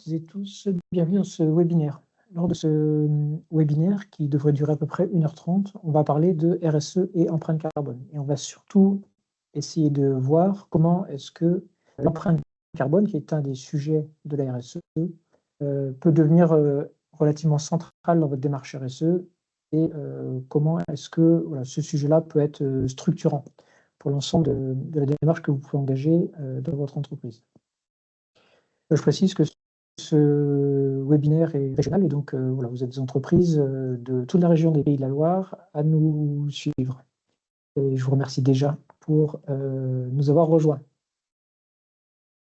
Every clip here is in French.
et tous, bienvenue dans ce webinaire. Lors de ce webinaire, qui devrait durer à peu près 1h30, on va parler de RSE et empreinte carbone. Et on va surtout essayer de voir comment est-ce que l'empreinte carbone, qui est un des sujets de la RSE, peut devenir relativement centrale dans votre démarche RSE et comment est-ce que ce sujet-là peut être structurant pour l'ensemble de la démarche que vous pouvez engager dans votre entreprise. Je précise que ce webinaire est régional et donc vous êtes des entreprises de toute la région des Pays de la Loire à nous suivre. Et je vous remercie déjà pour nous avoir rejoints.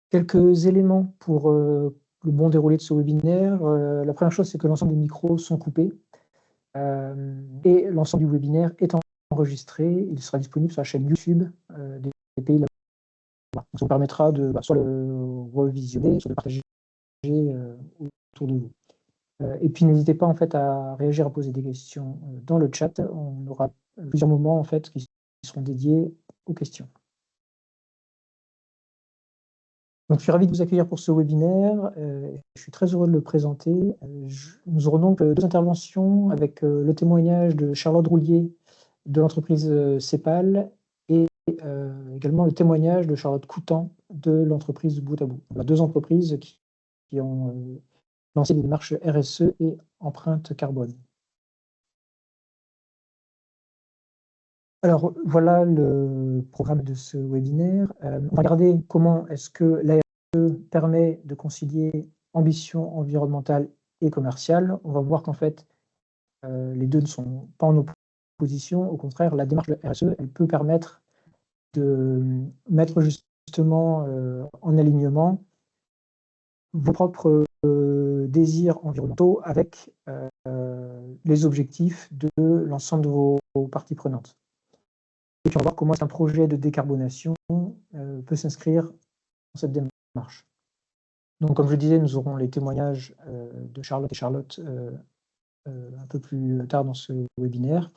Quelques éléments pour le bon déroulé de ce webinaire. La première chose, c'est que l'ensemble des micros sont coupés et l'ensemble du webinaire est enregistré. Il sera disponible sur la chaîne YouTube des Pays de la Loire. Donc, ça vous permettra de soit le revisionner, soit de partager autour de vous. Et puis n'hésitez pas en fait à réagir, à poser des questions dans le chat. On aura plusieurs moments en fait qui seront dédiés aux questions. Donc je suis ravi de vous accueillir pour ce webinaire. Je suis très heureux de le présenter. Nous aurons donc 2 interventions avec le témoignage de Charlotte Roulier de l'entreprise CEPAL et également le témoignage de Charlotte Coutan de l'entreprise Bout à Bout. On a 2 entreprises qui ont lancé des démarches RSE et empreinte carbone. Alors voilà le programme de ce webinaire. On va regarder comment est-ce que la RSE permet de concilier ambition environnementale et commerciale. On va voir qu'en fait, les deux ne sont pas en opposition. Au contraire, la démarche de RSE, elle peut permettre de mettre justement en alignement vos propres désirs environnementaux avec les objectifs de l'ensemble de vos parties prenantes. Et puis on va voir comment un projet de décarbonation peut s'inscrire dans cette démarche. Donc comme je disais, nous aurons les témoignages de Charlotte et Charlotte un peu plus tard dans ce webinaire.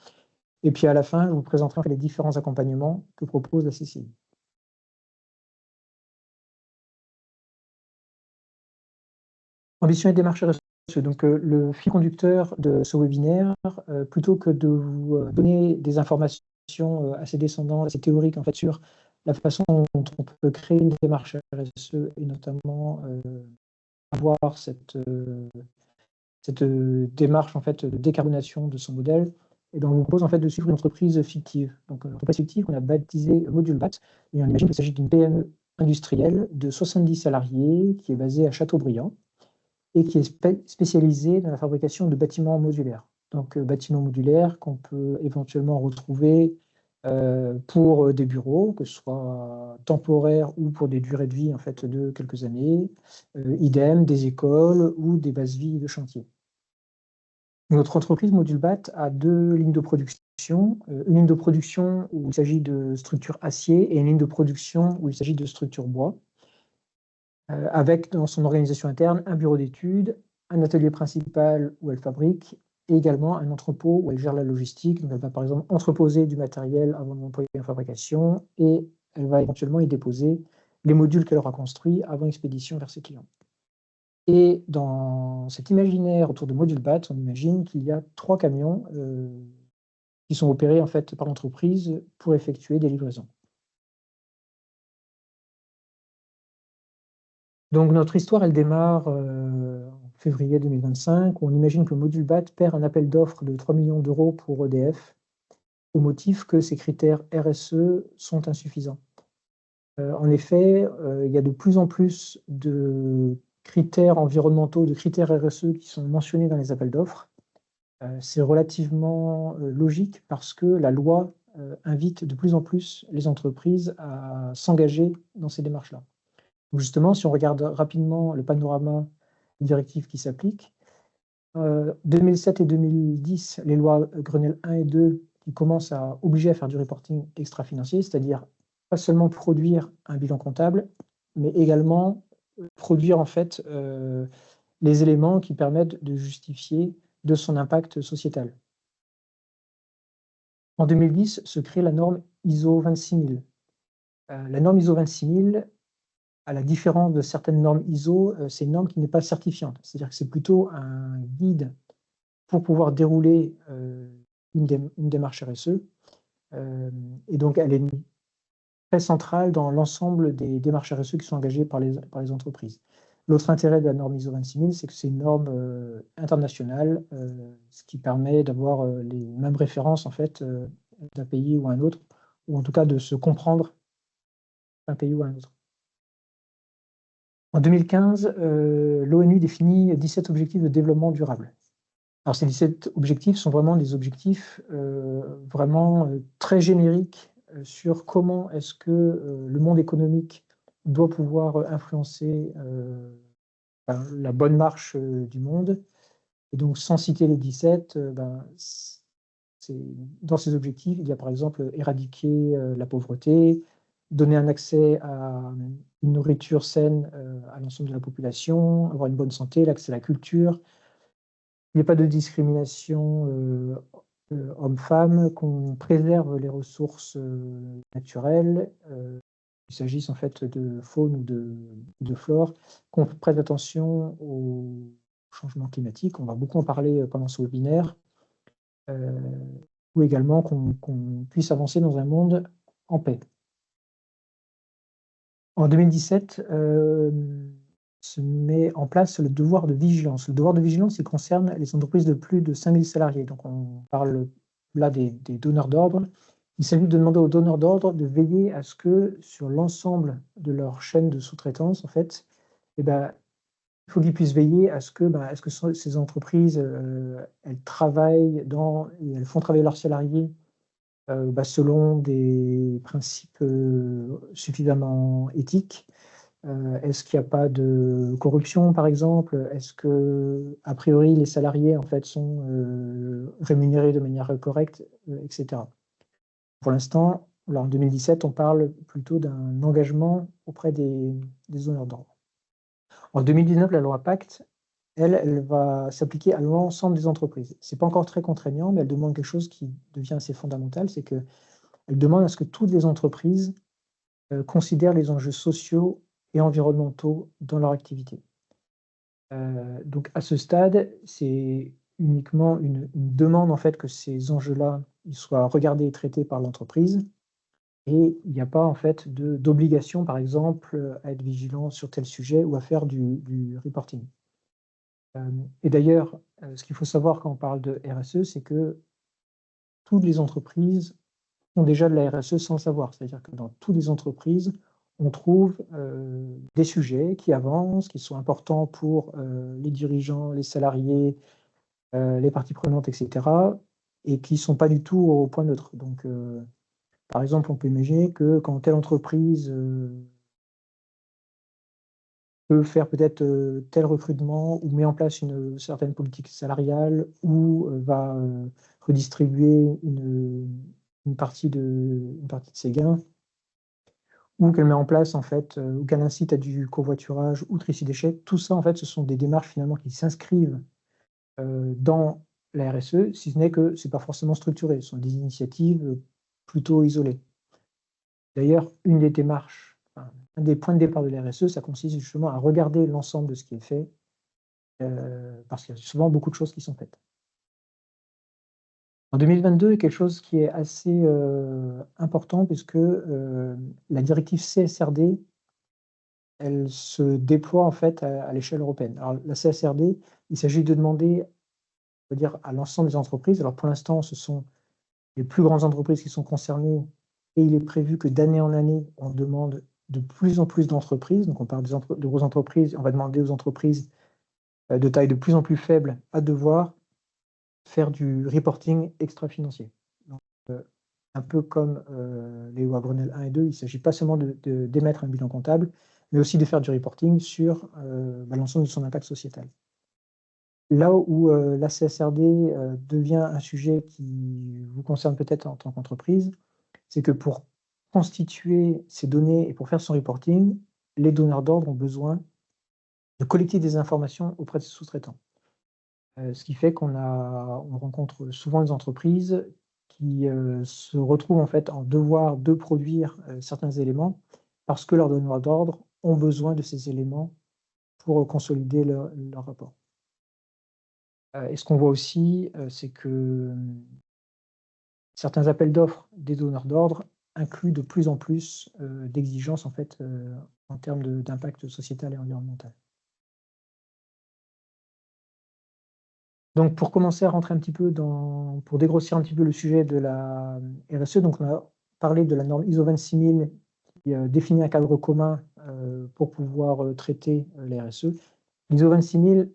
Et puis à la fin, je vous présenterai les différents accompagnements que propose la CCI. Ambition et démarche RSE. Donc le fil conducteur de ce webinaire, plutôt que de vous donner des informations assez descendantes, assez théoriques en fait sur la façon dont on peut créer une démarche RSE et notamment avoir cette démarche en fait de décarbonation de son modèle, et donc on vous propose en fait de suivre une entreprise fictive. Donc une entreprise fictive qu'on a baptisée Module BAT, et on imagine qu'il s'agit d'une PME industrielle de 70 salariés qui est basée à Châteaubriand et qui est spécialisée dans la fabrication de bâtiments modulaires. Donc bâtiments modulaires qu'on peut éventuellement retrouver pour des bureaux, que ce soit temporaires ou pour des durées de vie en fait, de quelques années, idem des écoles ou des bases vie de chantier. Notre entreprise Module BAT a 2 lignes de production, une ligne de production où il s'agit de structures acier et une ligne de production où il s'agit de structures bois, avec dans son organisation interne un bureau d'études, un atelier principal où elle fabrique et également un entrepôt où elle gère la logistique. Donc elle va par exemple entreposer du matériel avant de l'employer en fabrication et elle va éventuellement y déposer les modules qu'elle aura construits avant expédition vers ses clients. Et dans cet imaginaire autour de Module BAT, on imagine qu'il y a 3 camions qui sont opérés en fait par l'entreprise pour effectuer des livraisons. Donc notre histoire, elle démarre en février 2025, où on imagine que Module BAT perd un appel d'offres de 3 millions d'euros pour EDF, au motif que ses critères RSE sont insuffisants. En effet, il y a de plus en plus de critères environnementaux, de critères RSE qui sont mentionnés dans les appels d'offres. C'est relativement logique parce que la loi invite de plus en plus les entreprises à s'engager dans ces démarches-là. Donc justement, si on regarde rapidement le panorama des directives qui s'appliquent, 2007 et 2010, les lois Grenelle 1 et 2 qui commencent à obliger à faire du reporting extra-financier, c'est-à-dire pas seulement produire un bilan comptable, mais également produire en fait les éléments qui permettent de justifier de son impact sociétal. En 2010 se crée la norme ISO 26000. La norme ISO 26000 à la différence de certaines normes ISO, c'est une norme qui n'est pas certifiante. C'est-à-dire que c'est plutôt un guide pour pouvoir dérouler une démarche RSE. Et donc, elle est très centrale dans l'ensemble des démarches RSE qui sont engagées par les entreprises. L'autre intérêt de la norme ISO 26000, c'est que c'est une norme internationale, ce qui permet d'avoir les mêmes références en fait, d'un pays ou un autre, ou en tout cas de se comprendre d'un pays ou un autre. En 2015, l'ONU définit 17 objectifs de développement durable. Alors ces 17 objectifs sont vraiment des objectifs vraiment très génériques sur comment est-ce que le monde économique doit pouvoir influencer la bonne marche du monde. Et donc, sans citer les 17, dans ces objectifs, il y a par exemple éradiquer la pauvreté, donner un accès à une nourriture saine à l'ensemble de la population, avoir une bonne santé, l'accès à la culture. Il n'y a pas de discrimination homme-femme, qu'on préserve les ressources naturelles, qu'il s'agisse en fait de faune ou de flore, qu'on prête attention au changement climatique. On va beaucoup en parler pendant ce webinaire. Ou également qu'on puisse avancer dans un monde en paix. En 2017, se met en place le devoir de vigilance. Le devoir de vigilance, il concerne les entreprises de plus de 5000 salariés. Donc, on parle là des donneurs d'ordre. Il s'agit de demander aux donneurs d'ordre de veiller à ce que, sur l'ensemble de leur chaîne de sous-traitance, en fait, il faut qu'ils puissent veiller à ce que, ces entreprises, elles travaillent et elles font travailler leurs salariés selon des principes suffisamment éthiques. Est-ce qu'il n'y a pas de corruption, par exemple? Est-ce que, a priori, les salariés en fait sont rémunérés de manière correcte, etc. Pour l'instant, en 2017, on parle plutôt d'un engagement auprès des donneurs d'ordre. En 2019, la loi Pacte, elle va s'appliquer à l'ensemble des entreprises. Ce n'est pas encore très contraignant, mais elle demande quelque chose qui devient assez fondamental, c'est qu'elle demande à ce que toutes les entreprises considèrent les enjeux sociaux et environnementaux dans leur activité. Donc à ce stade, c'est uniquement une demande en fait que ces enjeux-là soient regardés et traités par l'entreprise, et il n'y a pas en fait d'obligation, par exemple, à être vigilant sur tel sujet ou à faire du reporting. Et d'ailleurs, ce qu'il faut savoir quand on parle de RSE, c'est que toutes les entreprises font déjà de la RSE sans le savoir. C'est-à-dire que dans toutes les entreprises, on trouve des sujets qui avancent, qui sont importants pour les dirigeants, les salariés, les parties prenantes, etc., et qui ne sont pas du tout au point neutre. Donc, par exemple, on peut imaginer que quand telle entreprise peut faire peut-être tel recrutement ou met en place une certaine politique salariale ou va redistribuer une partie de ses gains, ou qu'elle met en place en fait, ou qu'elle incite à du covoiturage ou tri déchets. Tout ça en fait, ce sont des démarches finalement qui s'inscrivent dans la RSE, si ce n'est que c'est pas forcément structuré. Ce sont des initiatives plutôt isolées. D'ailleurs, une des démarches, un des points de départ de la RSE, ça consiste justement à regarder l'ensemble de ce qui est fait, parce qu'il y a souvent beaucoup de choses qui sont faites. En 2022, il y a quelque chose qui est assez important puisque la directive CSRD, elle se déploie en fait à l'échelle européenne. Alors la CSRD, il s'agit de demander, on va dire, à l'ensemble des entreprises. Alors pour l'instant, ce sont les plus grandes entreprises qui sont concernées, et il est prévu que d'année en année, on demande de plus en plus d'entreprises. Donc on parle de grosses entreprises, on va demander aux entreprises de taille de plus en plus faible à devoir faire du reporting extra-financier. Donc, un peu comme les lois Grenelle 1 et 2, il ne s'agit pas seulement d'émettre un bilan comptable, mais aussi de faire du reporting sur l'ensemble de son impact sociétal. Là où la CSRD devient un sujet qui vous concerne peut-être en tant qu'entreprise, c'est que pour constituer ces données et pour faire son reporting, les donneurs d'ordre ont besoin de collecter des informations auprès de ses sous-traitants. Ce qui fait qu'on rencontre souvent des entreprises qui se retrouvent en fait en devoir de produire certains éléments parce que leurs donneurs d'ordre ont besoin de ces éléments pour consolider leur rapport. Et ce qu'on voit aussi, c'est que certains appels d'offres des donneurs d'ordre incluent de plus en plus d'exigences en fait, en termes d'impact sociétal et environnemental. Donc pour commencer à rentrer un petit peu pour dégrossir un petit peu le sujet de la RSE, donc on a parlé de la norme ISO 26000 qui définit un cadre commun pour pouvoir traiter les RSE. L'ISO 26000,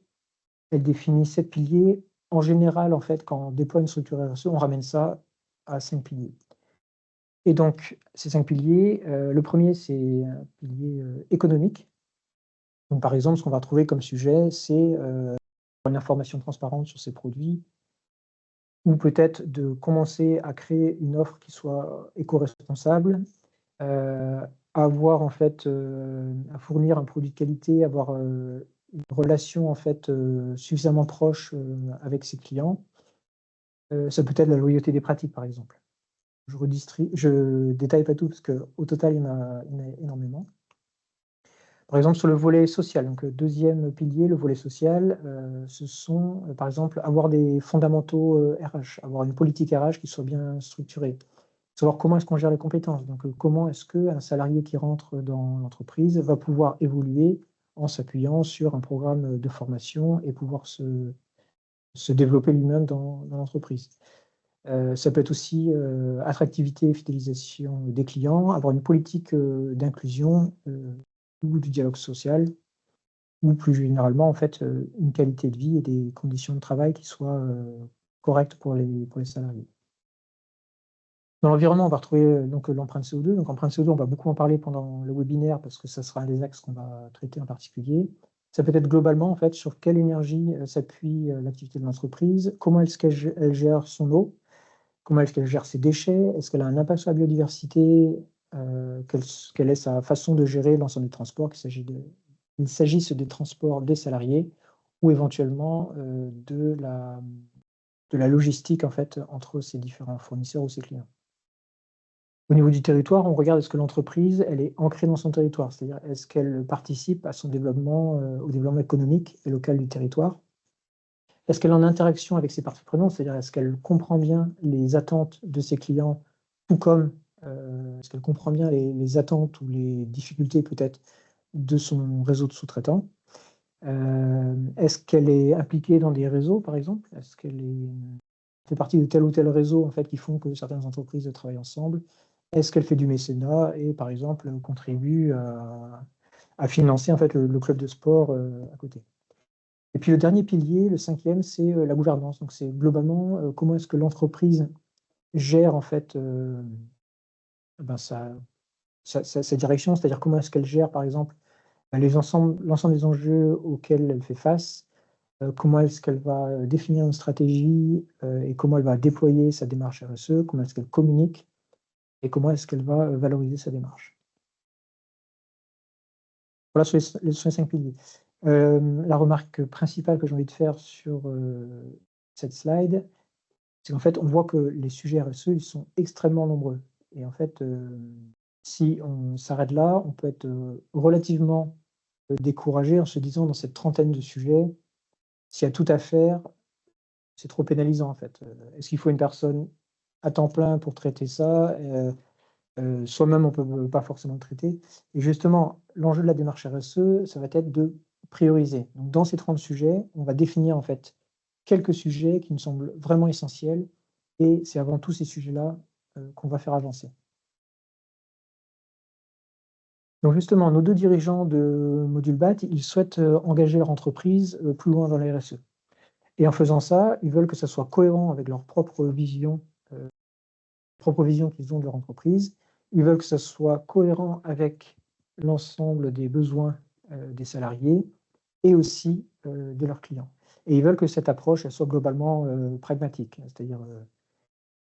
elle définit 7 piliers. En général, en fait, quand on déploie une structure RSE, on ramène ça à 5 piliers. Et donc, ces 5 piliers, le premier, c'est un pilier économique. Donc, par exemple, ce qu'on va trouver comme sujet, c'est une information transparente sur ces produits, ou peut-être de commencer à créer une offre qui soit éco-responsable, avoir en fait, à fournir un produit de qualité, avoir une relation en fait suffisamment proche avec ses clients. Ça peut être la loyauté des pratiques, par exemple. Je détaille pas tout parce qu'au total, il y en a énormément. Par exemple, sur le volet social, donc le deuxième pilier, le volet social, ce sont, par exemple, avoir des fondamentaux RH, avoir une politique RH qui soit bien structurée. Savoir comment est-ce qu'on gère les compétences. Donc, comment est-ce qu'un salarié qui rentre dans l'entreprise va pouvoir évoluer en s'appuyant sur un programme de formation et pouvoir se développer lui-même dans l'entreprise. Ça peut être aussi attractivité et fidélisation des clients, avoir une politique d'inclusion ou du dialogue social, ou plus généralement, en fait, une qualité de vie et des conditions de travail qui soient correctes pour les salariés. Dans l'environnement, on va retrouver donc l'empreinte CO2. Donc l'empreinte CO2, on va beaucoup en parler pendant le webinaire parce que ça sera un des axes qu'on va traiter en particulier. Ça peut être globalement, en fait, sur quelle énergie s'appuie l'activité de l'entreprise, comment est-ce qu'elle gère son eau, comment est-ce qu'elle gère ses déchets, est-ce qu'elle a un impact sur la biodiversité, quelle est sa façon de gérer l'ensemble des transports, qu'il s'agisse des transports des salariés ou éventuellement de la logistique en fait, entre ces différents fournisseurs ou ses clients. Au niveau du territoire, on regarde est-ce que l'entreprise elle est ancrée dans son territoire, c'est-à-dire est-ce qu'elle participe à son développement, au développement économique et local du territoire. Est-ce qu'elle est en interaction avec ses parties prenantes, c'est-à-dire est-ce qu'elle comprend bien les attentes de ses clients, tout comme est-ce qu'elle comprend bien les attentes ou les difficultés peut-être de son réseau de sous-traitants. Est-ce qu'elle est impliquée dans des réseaux, par exemple? Est-ce qu'elle fait partie de tel ou tel réseau en fait, qui font que certaines entreprises travaillent ensemble? Est-ce qu'elle fait du mécénat et, par exemple, contribue à financer en fait, le club de sport à côté? Et puis le dernier pilier, le 5e, c'est la gouvernance. Donc c'est globalement comment est-ce que l'entreprise gère en fait sa direction, c'est-à-dire comment est-ce qu'elle gère, par exemple, l'ensemble des enjeux auxquels elle fait face, comment est-ce qu'elle va définir une stratégie et comment elle va déployer sa démarche RSE, comment est-ce qu'elle communique et comment est-ce qu'elle va valoriser sa démarche. Voilà sur les 5 piliers. La remarque principale que j'ai envie de faire sur cette slide, c'est qu'en fait, on voit que les sujets RSE, ils sont extrêmement nombreux. Et en fait, si on s'arrête là, on peut être relativement découragé en se disant dans cette trentaine de sujets, s'il y a tout à faire, c'est trop pénalisant en fait. Est-ce qu'il faut une personne à temps plein pour traiter ça? Soi-même, on ne peut pas forcément le traiter. Et justement, l'enjeu de la démarche RSE, ça va être de prioriser. Donc, dans ces 30 sujets, on va définir en fait quelques sujets qui nous semblent vraiment essentiels et c'est avant tous ces sujets-là qu'on va faire avancer. Donc justement, nos 2 dirigeants de Module BAT, ils souhaitent engager leur entreprise plus loin dans la RSE. Et en faisant ça, ils veulent que ça soit cohérent avec leur propre vision qu'ils ont de leur entreprise. Ils veulent que ça soit cohérent avec l'ensemble des besoins des salariés et aussi de leurs clients. Et ils veulent que cette approche elle soit globalement pragmatique, c'est-à-dire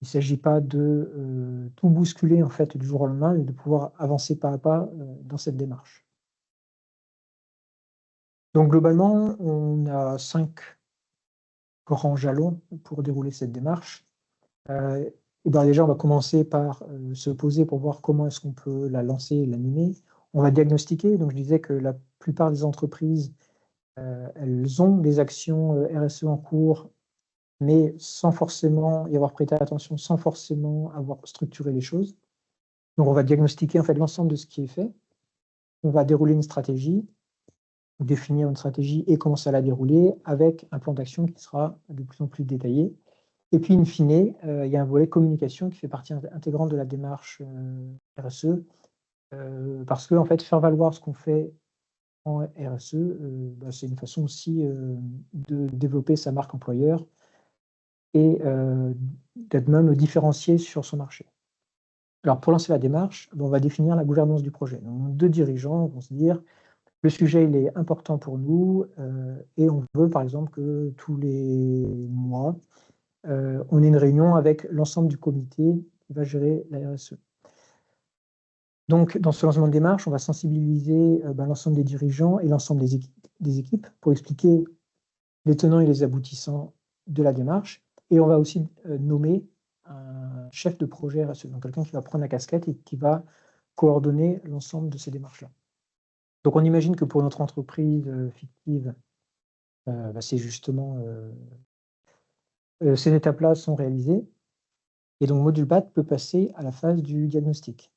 il ne s'agit pas de tout bousculer en fait du jour au lendemain, mais de pouvoir avancer pas à pas dans cette démarche. Donc globalement, on a 5 grands jalons pour dérouler cette démarche. Et ben déjà, on va commencer par se poser pour voir comment est-ce qu'on peut la lancer et l'animer. On va diagnostiquer, donc je disais que la plupart des entreprises, elles ont des actions RSE en cours, mais sans forcément y avoir prêté attention, sans forcément avoir structuré les choses. Donc on va diagnostiquer en fait l'ensemble de ce qui est fait. On va dérouler une stratégie, définir une stratégie et commencer à la dérouler avec un plan d'action qui sera de plus en plus détaillé. Et puis, in fine, il y a un volet communication qui fait partie intégrante de la démarche RSE, parce que en fait, faire valoir ce qu'on fait en RSE, c'est une façon aussi de développer sa marque employeur et d'être même différencié sur son marché. Alors, pour lancer la démarche, on va définir la gouvernance du projet. Donc, 2 dirigeants vont se dire: le sujet, il est important pour nous et on veut, par exemple, que tous les mois, on ait une réunion avec l'ensemble du comité qui va gérer la RSE. Donc, dans ce lancement de démarche, on va sensibiliser l'ensemble des dirigeants et l'ensemble des équipes pour expliquer les tenants et les aboutissants de la démarche. Et on va aussi nommer un chef de projet RSE, donc quelqu'un qui va prendre la casquette et qui va coordonner l'ensemble de ces démarches-là. Donc, on imagine que pour notre entreprise fictive, c'est justement ces étapes-là sont réalisées. Et donc, Module BAT peut passer à la phase du diagnostic.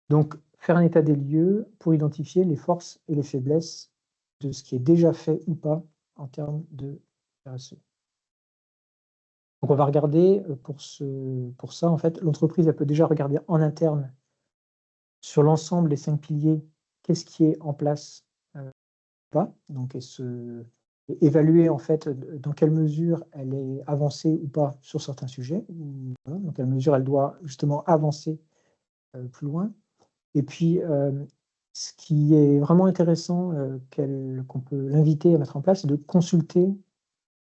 Donc, faire un état des lieux pour identifier les forces et les faiblesses de ce qui est déjà fait ou pas en termes de RSE. Donc, on va regarder pour ça, en fait, l'entreprise, elle peut déjà regarder en interne sur l'ensemble des 5 piliers, qu'est-ce qui est en place ou pas. Donc, évaluer en fait dans quelle mesure elle est avancée ou pas sur certains sujets, dans quelle mesure elle doit justement avancer plus loin. Et puis, ce qui est vraiment intéressant qu'on peut l'inviter à mettre en place, c'est de consulter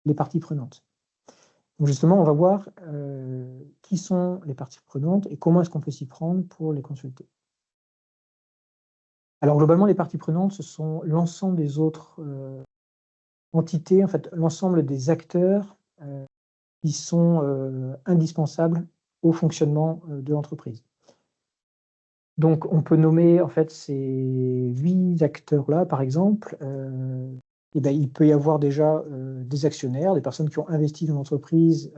les parties prenantes. Donc justement, on va voir qui sont les parties prenantes et comment est-ce qu'on peut s'y prendre pour les consulter. Alors globalement, les parties prenantes, ce sont l'ensemble des autres entités, en fait, l'ensemble des acteurs qui sont indispensables au fonctionnement de l'entreprise. Donc, on peut nommer en fait ces 8 acteurs-là, par exemple. Il peut y avoir déjà des actionnaires, des personnes qui ont investi dans l'entreprise.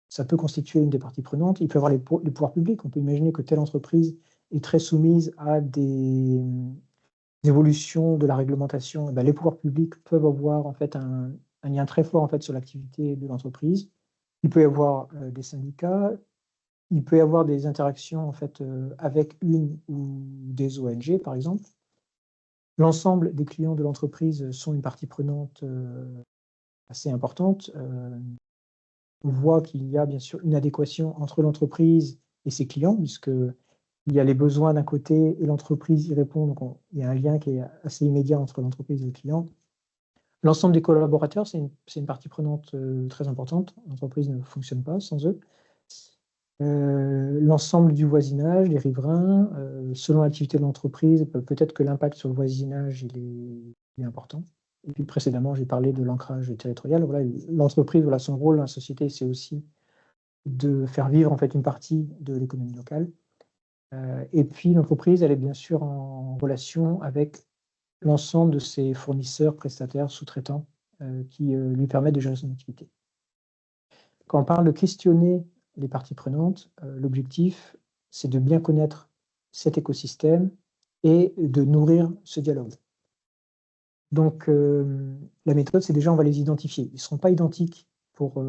Ça peut constituer une des parties prenantes. Il peut y avoir les pouvoirs publics. On peut imaginer que telle entreprise est très soumise à des évolutions de la réglementation. Les pouvoirs publics peuvent avoir en fait un lien très fort en fait sur l'activité de l'entreprise. Il peut y avoir des syndicats. Il peut y avoir des interactions en fait, avec une ou des ONG, par exemple. L'ensemble des clients de l'entreprise sont une partie prenante assez importante. On voit qu'il y a bien sûr une adéquation entre l'entreprise et ses clients, puisqu'il y a les besoins d'un côté et l'entreprise y répond. Donc, il y a un lien qui est assez immédiat entre l'entreprise et le client. L'ensemble des collaborateurs, c'est une partie prenante très importante. L'entreprise ne fonctionne pas sans eux. L'ensemble du voisinage, les riverains, selon l'activité de l'entreprise, peut-être que l'impact sur le voisinage il est important. Et puis précédemment, j'ai parlé de l'ancrage territorial. Voilà, l'entreprise, voilà, son rôle dans la société, c'est aussi de faire vivre en fait une partie de l'économie locale. Et puis l'entreprise, elle est bien sûr en relation avec l'ensemble de ses fournisseurs, prestataires, sous-traitants, qui lui permettent de gérer son activité. Quand on parle de questionner les parties prenantes, l'objectif, c'est de bien connaître cet écosystème et de nourrir ce dialogue. Donc, la méthode, c'est déjà, on va les identifier. Ils ne seront pas identiques pour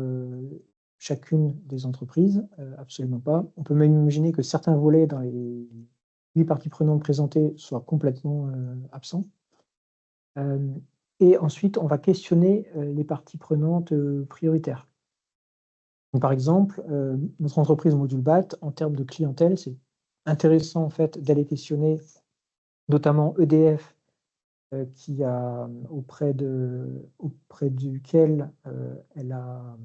chacune des entreprises, absolument pas. On peut même imaginer que certains volets dans les 8 parties prenantes présentées soient complètement absents. Et ensuite, on va questionner les parties prenantes prioritaires. Donc, par exemple, notre entreprise Module BAT, en termes de clientèle, c'est intéressant en fait d'aller questionner notamment EDF, qui a auprès duquel elle a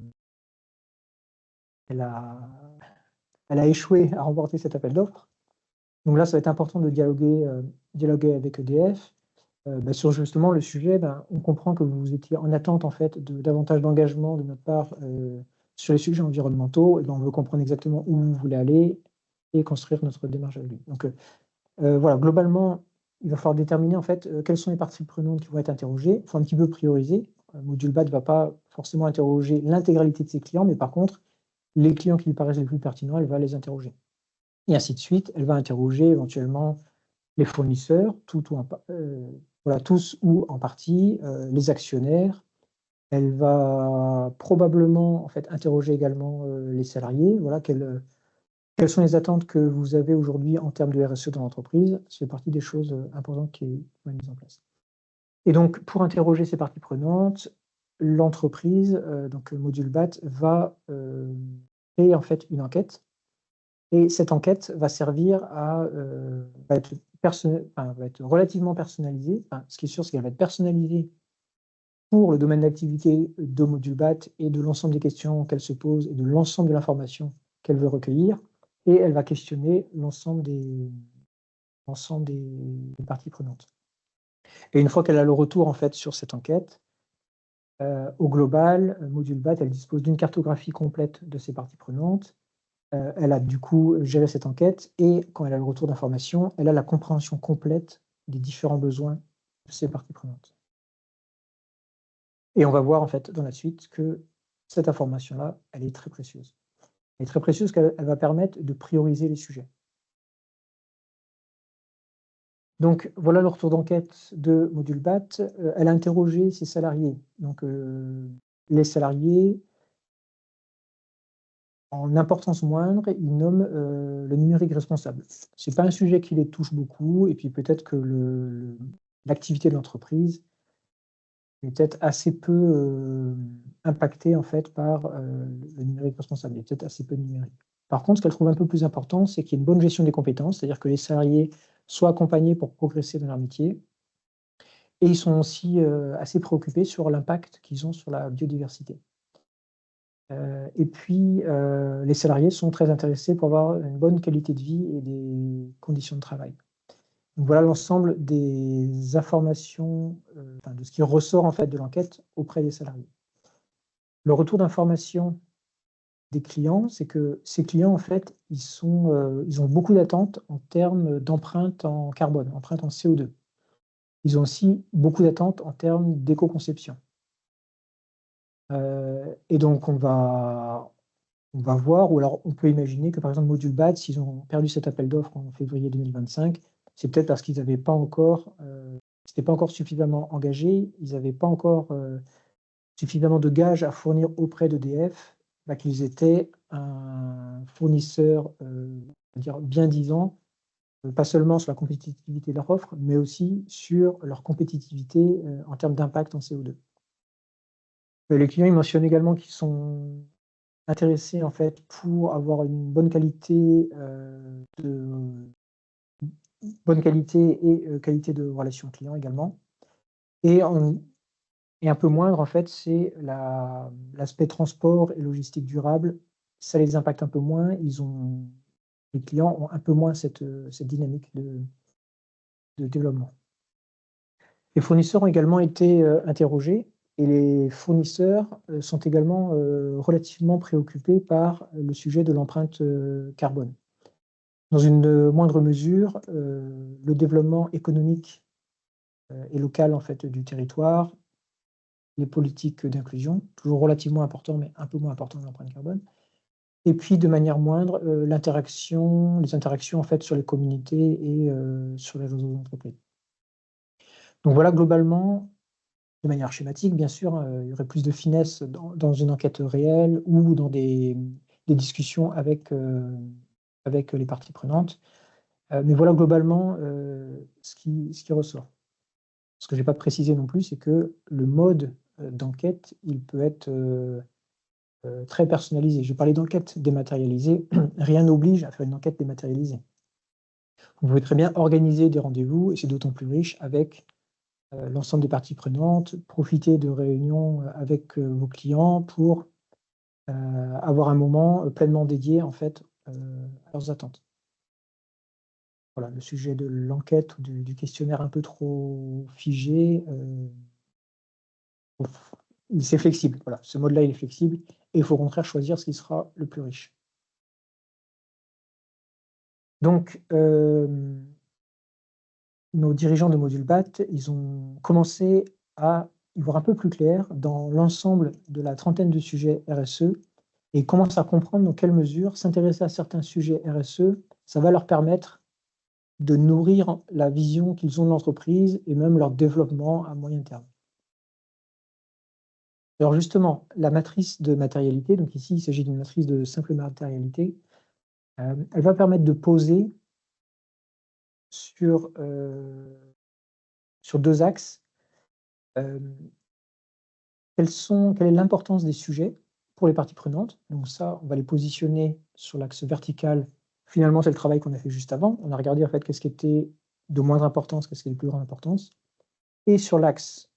échoué à remporter cet appel d'offres. Donc là, ça va être important de dialoguer avec EDF. Sur justement le sujet, on comprend que vous étiez en attente en fait de davantage d'engagement de notre part sur les sujets environnementaux. Et on veut comprendre exactement où vous voulez aller et construire notre démarche avec lui. Donc, Voilà, globalement, il va falloir déterminer en fait quelles sont les parties prenantes qui vont être interrogées. Il faut un petit peu prioriser. Module BAT ne va pas forcément interroger l'intégralité de ses clients, mais par contre, les clients qui lui paraissent les plus pertinents, elle va les interroger. Et ainsi de suite, elle va interroger éventuellement les fournisseurs, voilà, tous ou en partie, les actionnaires. Elle va probablement en fait interroger également les salariés. Voilà, quelles sont les attentes que vous avez aujourd'hui en termes de RSE dans l'entreprise? Ça fait partie des choses importantes qui vont être mises en place. Et donc, pour interroger ces parties prenantes, l'entreprise, donc Module BAT, va créer en fait une enquête. Et cette enquête va servir à va être relativement personnalisée. Enfin, ce qui est sûr, c'est qu'elle va être personnalisée pour le domaine d'activité de Module BAT et de l'ensemble des questions qu'elle se pose et de l'ensemble de l'information qu'elle veut recueillir. Et elle va questionner l'ensemble des parties prenantes. Et une fois qu'elle a le retour en fait sur cette enquête, au global, Module BAT, elle dispose d'une cartographie complète de ses parties prenantes. Elle a du coup géré cette enquête et quand elle a le retour d'information, elle a la compréhension complète des différents besoins de ces parties prenantes. Et on va voir en fait dans la suite que cette information-là, elle est très précieuse. Elle est très précieuse parce qu'elle va permettre de prioriser les sujets. Donc voilà le retour d'enquête de Module BAT. Elle a interrogé ses salariés. Donc les salariés, en importance moindre, ils nomment le numérique responsable. Ce n'est pas un sujet qui les touche beaucoup et puis peut-être que l'activité de l'entreprise est peut-être assez peu impactée en fait par le numérique responsable. Il y a peut-être assez peu de numérique. Par contre, ce qu'elle trouve un peu plus important, c'est qu'il y ait une bonne gestion des compétences, c'est-à-dire que les salariés soient accompagnés pour progresser dans leur métier. Et ils sont aussi assez préoccupés sur l'impact qu'ils ont sur la biodiversité. Et puis, les salariés sont très intéressés pour avoir une bonne qualité de vie et des conditions de travail. Donc voilà l'ensemble des informations, de ce qui ressort en fait de l'enquête auprès des salariés. Le retour d'information des clients, c'est que ces clients en fait, ils ont beaucoup d'attentes en termes d'empreinte en carbone, empreinte en CO2. Ils ont aussi beaucoup d'attentes en termes d'éco-conception. Et donc on va voir, ou alors on peut imaginer que par exemple Module BAT, s'ils ont perdu cet appel d'offres en février 2025, c'est peut-être parce qu'ils n'avaient pas encore, c'était pas encore suffisamment engagés, ils n'avaient pas encore suffisamment de gages à fournir auprès d'EDF, qu'ils étaient un fournisseur bien disant, pas seulement sur la compétitivité de leur offre, mais aussi sur leur compétitivité en termes d'impact en CO2. Les clients, ils mentionnent également qu'ils sont intéressés en fait pour avoir une bonne qualité et qualité de relation client également. Et un peu moindre en fait, c'est l'aspect transport et logistique durable. Ça les impacte un peu moins. Les clients ont un peu moins cette dynamique de développement. Les fournisseurs ont également été interrogés. Et les fournisseurs sont également relativement préoccupés par le sujet de l'empreinte carbone. Dans une moindre mesure, le développement économique et local en fait, du territoire, les politiques d'inclusion, toujours relativement important, mais un peu moins important que l'empreinte carbone, et puis de manière moindre, les interactions en fait, sur les communautés et sur les réseaux d'entreprise. Donc voilà globalement, de manière schématique, bien sûr, il y aurait plus de finesse dans une enquête réelle ou dans des discussions avec les parties prenantes. Mais voilà globalement ce qui ressort. Ce que je n'ai pas précisé non plus, c'est que le mode d'enquête, il peut être très personnalisé. Je parlais d'enquête dématérialisée, rien n'oblige à faire une enquête dématérialisée. Vous pouvez très bien organiser des rendez-vous, et c'est d'autant plus riche avec l'ensemble des parties prenantes, profiter de réunions avec vos clients pour avoir un moment pleinement dédié en fait à leurs attentes. Voilà, le sujet de l'enquête ou du questionnaire un peu trop figé, c'est flexible. Voilà, ce mode-là, il est flexible et il faut au contraire choisir ce qui sera le plus riche. Donc, nos dirigeants de Module BAT, ils ont commencé à y voir un peu plus clair dans l'ensemble de la trentaine de sujets RSE et commencent à comprendre dans quelle mesure s'intéresser à certains sujets RSE, ça va leur permettre de nourrir la vision qu'ils ont de l'entreprise et même leur développement à moyen terme. Alors justement, la matrice de matérialité, donc ici il s'agit d'une matrice de simple matérialité, elle va permettre de poser sur 2 axes, quelle est l'importance des sujets pour les parties prenantes. Donc ça, on va les positionner sur l'axe vertical. Finalement, c'est le travail qu'on a fait juste avant. On a regardé en fait qu'est-ce qui était de moindre importance, qu'est-ce qui est de plus grande importance. Et sur l'axe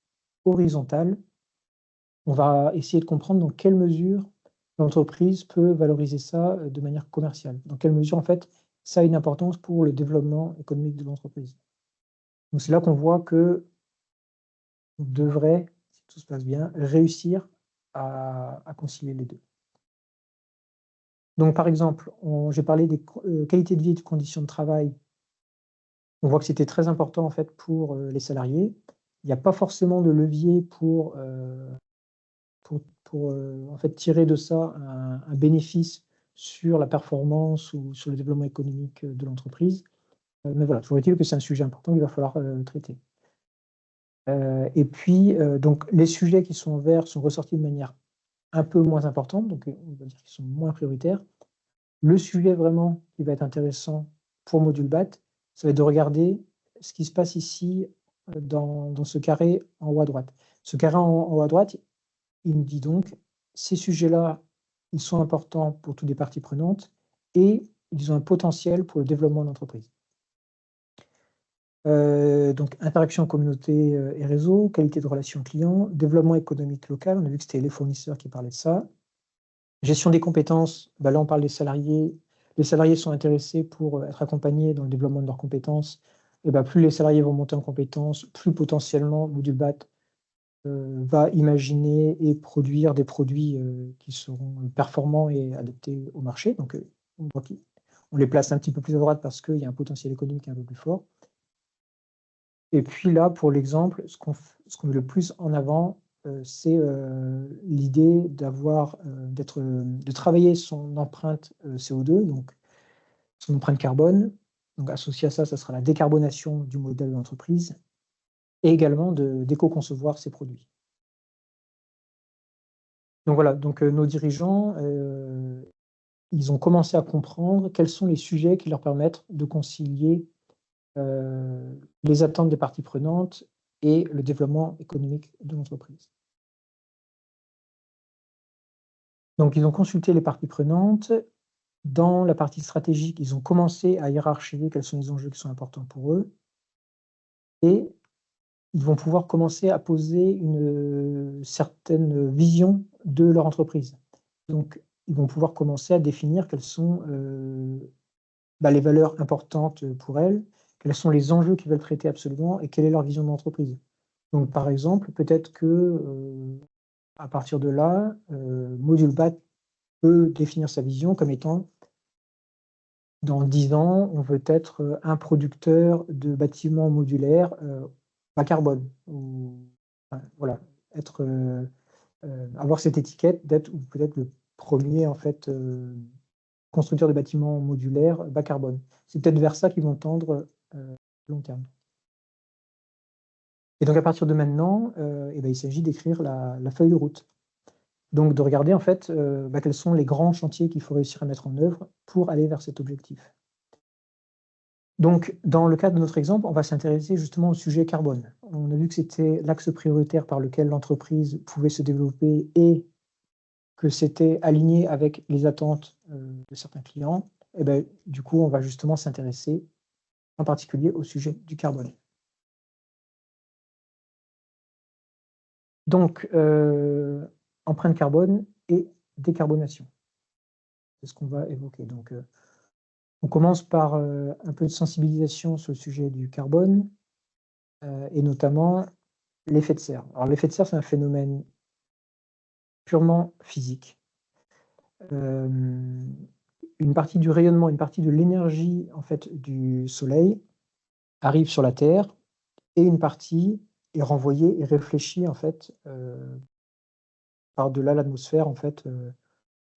horizontal, on va essayer de comprendre dans quelle mesure l'entreprise peut valoriser ça de manière commerciale. Dans quelle mesure, en fait, ça a une importance pour le développement économique de l'entreprise. Donc c'est là qu'on voit qu'on devrait, si tout se passe bien, réussir à concilier les deux. Donc par exemple, j'ai parlé des qualités de vie et de conditions de travail. On voit que c'était très important en fait pour les salariés. Il n'y a pas forcément de levier pour en fait tirer de ça un bénéfice sur la performance ou sur le développement économique de l'entreprise. Mais voilà, toujours est-il que c'est un sujet important qu'il va falloir traiter. Et puis, donc les sujets qui sont en vert sont ressortis de manière un peu moins importante, donc on va dire qu'ils sont moins prioritaires. Le sujet vraiment qui va être intéressant pour Module BAT, ça va être de regarder ce qui se passe ici dans ce carré en haut à droite. Ce carré en haut à droite, il nous dit donc, ces sujets-là, ils sont importants pour toutes les parties prenantes et ils ont un potentiel pour le développement de l'entreprise. Donc interaction communauté et réseau, qualité de relation client, développement économique local, on a vu que c'était les fournisseurs qui parlaient de ça. Gestion des compétences, bah là on parle des salariés. Les salariés sont intéressés pour être accompagnés dans le développement de leurs compétences. Et bah, plus les salariés vont monter en compétences, plus potentiellement Module BAT va imaginer et produire des produits qui seront performants et adaptés au marché. Donc on les place un petit peu plus à droite parce qu'il y a un potentiel économique un peu plus fort. Et puis là, pour l'exemple, ce qu'on met le plus en avant, c'est l'idée de travailler son empreinte CO2, donc son empreinte carbone. Donc associé à ça, ça sera la décarbonation du modèle d'entreprise et également d'éco-concevoir ses produits. Donc voilà, donc nos dirigeants, ils ont commencé à comprendre quels sont les sujets qui leur permettent de concilier les attentes des parties prenantes et le développement économique de l'entreprise. Donc ils ont consulté les parties prenantes. Dans la partie stratégique, ils ont commencé à hiérarchiser quels sont les enjeux qui sont importants pour eux et ils vont pouvoir commencer à poser une certaine vision de leur entreprise. Donc ils vont pouvoir commencer à définir quelles sont les valeurs importantes pour elles, quels sont les enjeux qu'ils veulent traiter absolument et quelle est leur vision de l'entreprise. Donc par exemple, peut-être que à partir de là, Module BAT peut définir sa vision comme étant dans 10 ans, on veut être un producteur de bâtiments modulaires bas carbone. Ou, enfin, voilà, avoir cette étiquette d'être ou peut-être le premier en fait constructeur de bâtiments modulaires bas carbone. C'est peut-être vers ça qu'ils vont tendre à long terme. Et donc à partir de maintenant, il s'agit d'écrire la feuille de route. Donc de regarder en fait quels sont les grands chantiers qu'il faut réussir à mettre en œuvre pour aller vers cet objectif. Donc dans le cadre de notre exemple, on va s'intéresser justement au sujet carbone. On a vu que c'était l'axe prioritaire par lequel l'entreprise pouvait se développer et que c'était aligné avec les attentes de certains clients. Et bien, du coup, on va justement s'intéresser en particulier au sujet du carbone. Donc, empreinte carbone et décarbonation. C'est ce qu'on va évoquer. Donc, on commence par un peu de sensibilisation sur le sujet du carbone et notamment l'effet de serre. Alors, l'effet de serre, c'est un phénomène purement physique. Une partie du rayonnement, une partie de l'énergie en fait, du soleil arrive sur la Terre et une partie est renvoyée et réfléchie en fait par-delà l'atmosphère en fait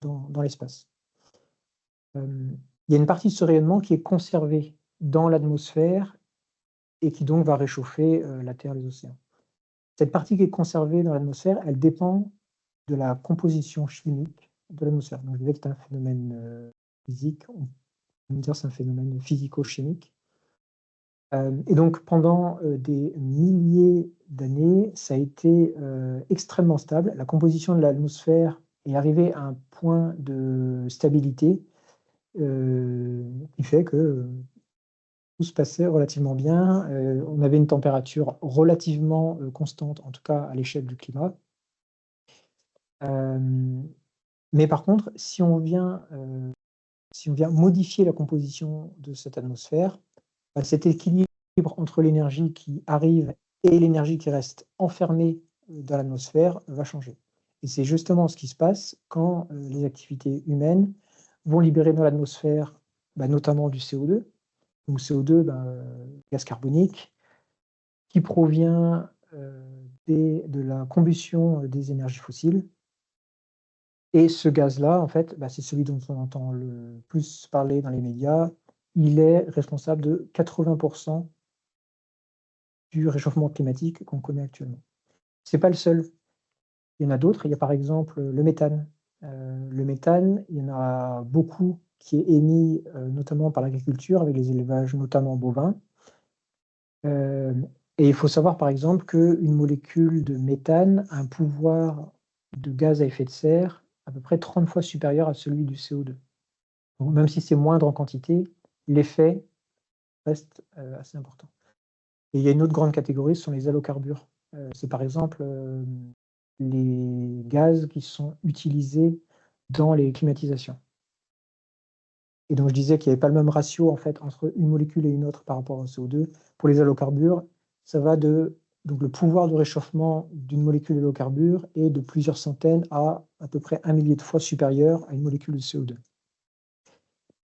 dans l'espace. Il y a une partie de ce rayonnement qui est conservée dans l'atmosphère et qui donc va réchauffer la Terre et les océans. Cette partie qui est conservée dans l'atmosphère, elle dépend de la composition chimique de l'atmosphère. Donc je disais que c'est un phénomène physique, on peut dire c'est un phénomène physico-chimique. Et donc pendant des milliers d'années, ça a été extrêmement stable. La composition de l'atmosphère est arrivée à un point de stabilité qui fait que tout se passait relativement bien. On avait une température relativement constante, en tout cas à l'échelle du climat. Mais par contre, si on vient modifier la composition de cette atmosphère, cet équilibre entre l'énergie qui arrive et l'énergie qui reste enfermée dans l'atmosphère va changer. Et c'est justement ce qui se passe quand les activités humaines vont libérer dans l'atmosphère notamment du CO2. Donc CO2, gaz carbonique, qui provient de la combustion des énergies fossiles. Et ce gaz-là, en fait, c'est celui dont on entend le plus parler dans les médias. Il est responsable de 80% du réchauffement climatique qu'on connaît actuellement. Ce n'est pas le seul. Il y en a d'autres. Il y a par exemple le méthane. Le méthane, il y en a beaucoup qui est émis notamment par l'agriculture, avec les élevages notamment bovins. Et il faut savoir par exemple qu'une molécule de méthane a un pouvoir de gaz à effet de serre à peu près 30 fois supérieur à celui du CO2. Donc, même si c'est moindre en quantité, l'effet reste assez important. Et il y a une autre grande catégorie, ce sont les halocarbures. C'est par exemple les gaz qui sont utilisés dans les climatisations. Et donc je disais qu'il n'y avait pas le même ratio en fait entre une molécule et une autre par rapport au CO2. Pour les halocarbures, ça va donc le pouvoir de réchauffement d'une molécule d'halocarbure est de plusieurs centaines à peu près 1 millier de fois supérieur à une molécule de CO2.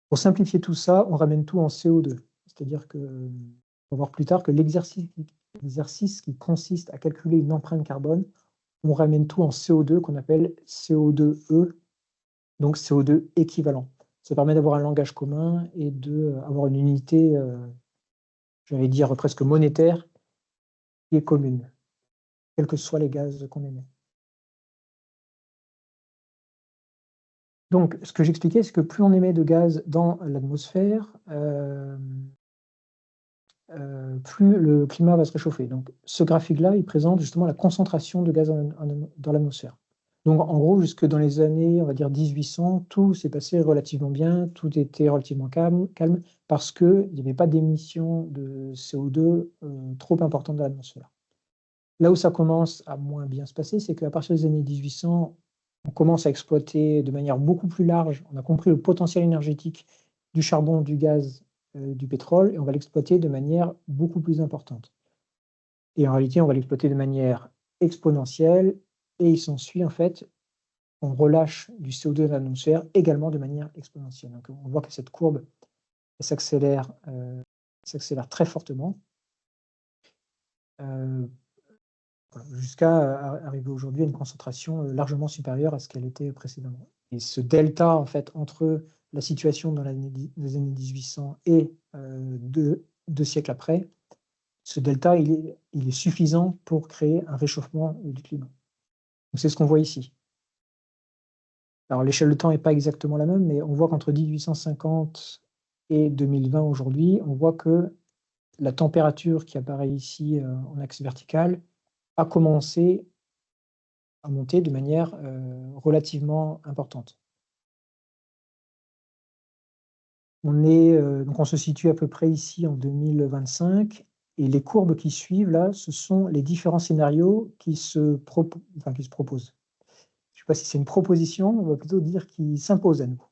Pour simplifier tout ça, on ramène tout en CO2. C'est-à-dire que, on va voir plus tard que l'exercice qui consiste à calculer une empreinte carbone, on ramène tout en CO2 qu'on appelle CO2e, donc CO2 équivalent. Ça permet d'avoir un langage commun et d'avoir une unité, j'allais dire presque monétaire, qui est commune, quels que soient les gaz qu'on émet. Donc, ce que j'expliquais, c'est que plus on émet de gaz dans l'atmosphère, plus le climat va se réchauffer. Donc, ce graphique-là, il présente justement la concentration de gaz dans l'atmosphère. Donc, en gros, jusque dans les années, on va dire 1800, tout s'est passé relativement bien, tout était relativement calme parce qu'il n'y avait pas d'émissions de CO2 trop importantes dans l'atmosphère. Là où ça commence à moins bien se passer, c'est qu'à partir des années 1800, on commence à exploiter de manière beaucoup plus large, on a compris le potentiel énergétique du charbon, du gaz, du pétrole, et on va l'exploiter de manière beaucoup plus importante. Et en réalité, on va l'exploiter de manière exponentielle, et il s'ensuit en fait, on relâche du CO2 dans l'atmosphère également de manière exponentielle. Donc on voit que cette courbe s'accélère très fortement, jusqu'à arriver aujourd'hui à une concentration largement supérieure à ce qu'elle était précédemment. Et ce delta en fait entre la situation dans les années 1800 et deux siècles après, ce delta il est suffisant pour créer un réchauffement du climat. C'est ce qu'on voit ici. Alors l'échelle de temps n'est pas exactement la même, mais on voit qu'entre 1850 et 2020 aujourd'hui, on voit que la température qui apparaît ici en axe vertical a commencé à monter de manière relativement importante. Donc on se situe à peu près ici en 2025, et les courbes qui suivent là, ce sont les différents scénarios qui se proposent. Je ne sais pas si c'est une proposition, on va plutôt dire qui s'impose à nous.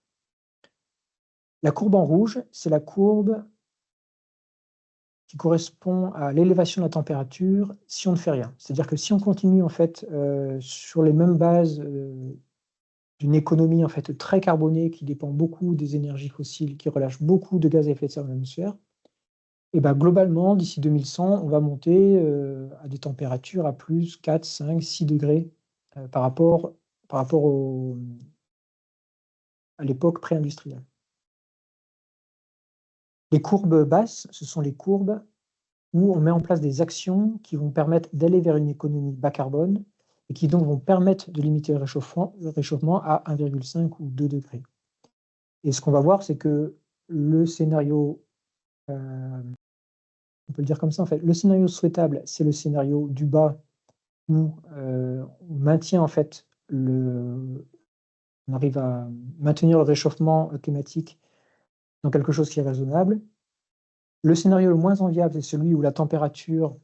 La courbe en rouge, c'est la courbe qui correspond à l'élévation de la température si on ne fait rien. C'est-à-dire que si on continue en fait sur les mêmes bases d'une économie en fait très carbonée qui dépend beaucoup des énergies fossiles, qui relâche beaucoup de gaz à effet de serre dans l'atmosphère, Et ben, globalement, d'ici 2100, on va monter à des températures à plus 4, 5, 6 degrés par rapport à l'époque pré-industrielle. Les courbes basses, ce sont les courbes où on met en place des actions qui vont permettre d'aller vers une économie bas carbone et qui donc vont permettre de limiter le réchauffement à 1,5 ou 2 degrés. Et ce qu'on va voir, c'est que le scénario, on peut le dire comme ça en fait, le scénario souhaitable, c'est le scénario du bas où on maintient en fait on arrive à maintenir le réchauffement climatique dans quelque chose qui est raisonnable. Le scénario le moins enviable, c'est celui où la température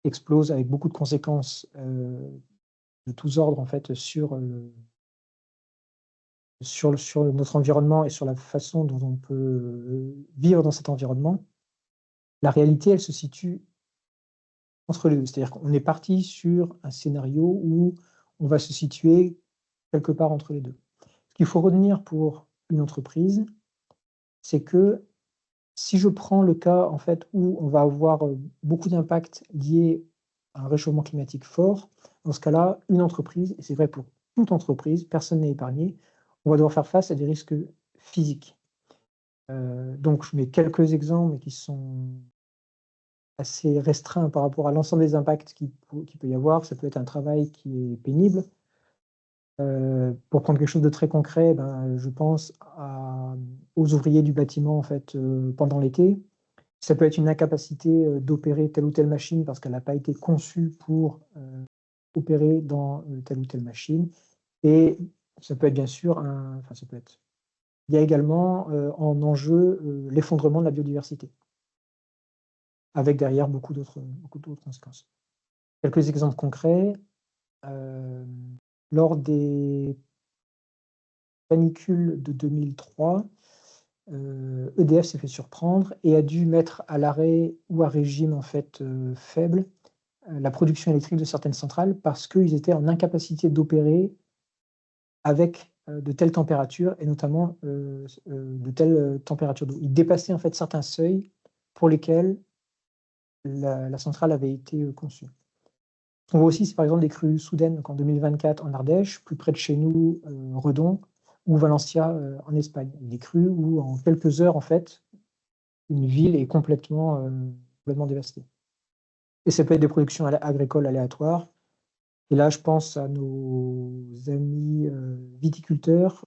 explose avec beaucoup de conséquences de tous ordres en fait sur notre environnement et sur la façon dont on peut vivre dans cet environnement. La réalité, elle se situe entre les deux. C'est-à-dire qu'on est parti sur un scénario où on va se situer quelque part entre les deux. Ce qu'il faut retenir pour une entreprise, c'est que si je prends le cas en fait, où on va avoir beaucoup d'impacts liés à un réchauffement climatique fort, dans ce cas-là, une entreprise, et c'est vrai pour toute entreprise, personne n'est épargné, on va devoir faire face à des risques physiques. Donc je mets quelques exemples, mais qui sont assez restreints par rapport à l'ensemble des impacts qu'il peut y avoir. Ça peut être un travail qui est pénible. Pour prendre quelque chose de très concret, je pense aux ouvriers du bâtiment en fait, pendant l'été. Ça peut être une incapacité d'opérer telle ou telle machine parce qu'elle n'a pas été conçue pour opérer dans telle ou telle machine. Et ça peut être bien sûr il y a également en enjeu l'effondrement de la biodiversité, avec derrière beaucoup d'autres conséquences. Quelques exemples concrets. Lors des canicules de 2003, EDF s'est fait surprendre et a dû mettre à l'arrêt ou à régime en fait, faible la production électrique de certaines centrales parce qu'ils étaient en incapacité d'opérer avec de telles températures et notamment de telles températures d'eau. Ils dépassaient en fait certains seuils pour lesquels la centrale avait été conçue. Ce qu'on voit aussi, c'est par exemple des crues soudaines, donc en 2024 en Ardèche, plus près de chez nous, Redon, ou Valencia en Espagne. Des crues où en quelques heures, en fait, une ville est complètement dévastée. Et ça peut être des productions agricoles aléatoires. Et là, je pense à nos amis viticulteurs.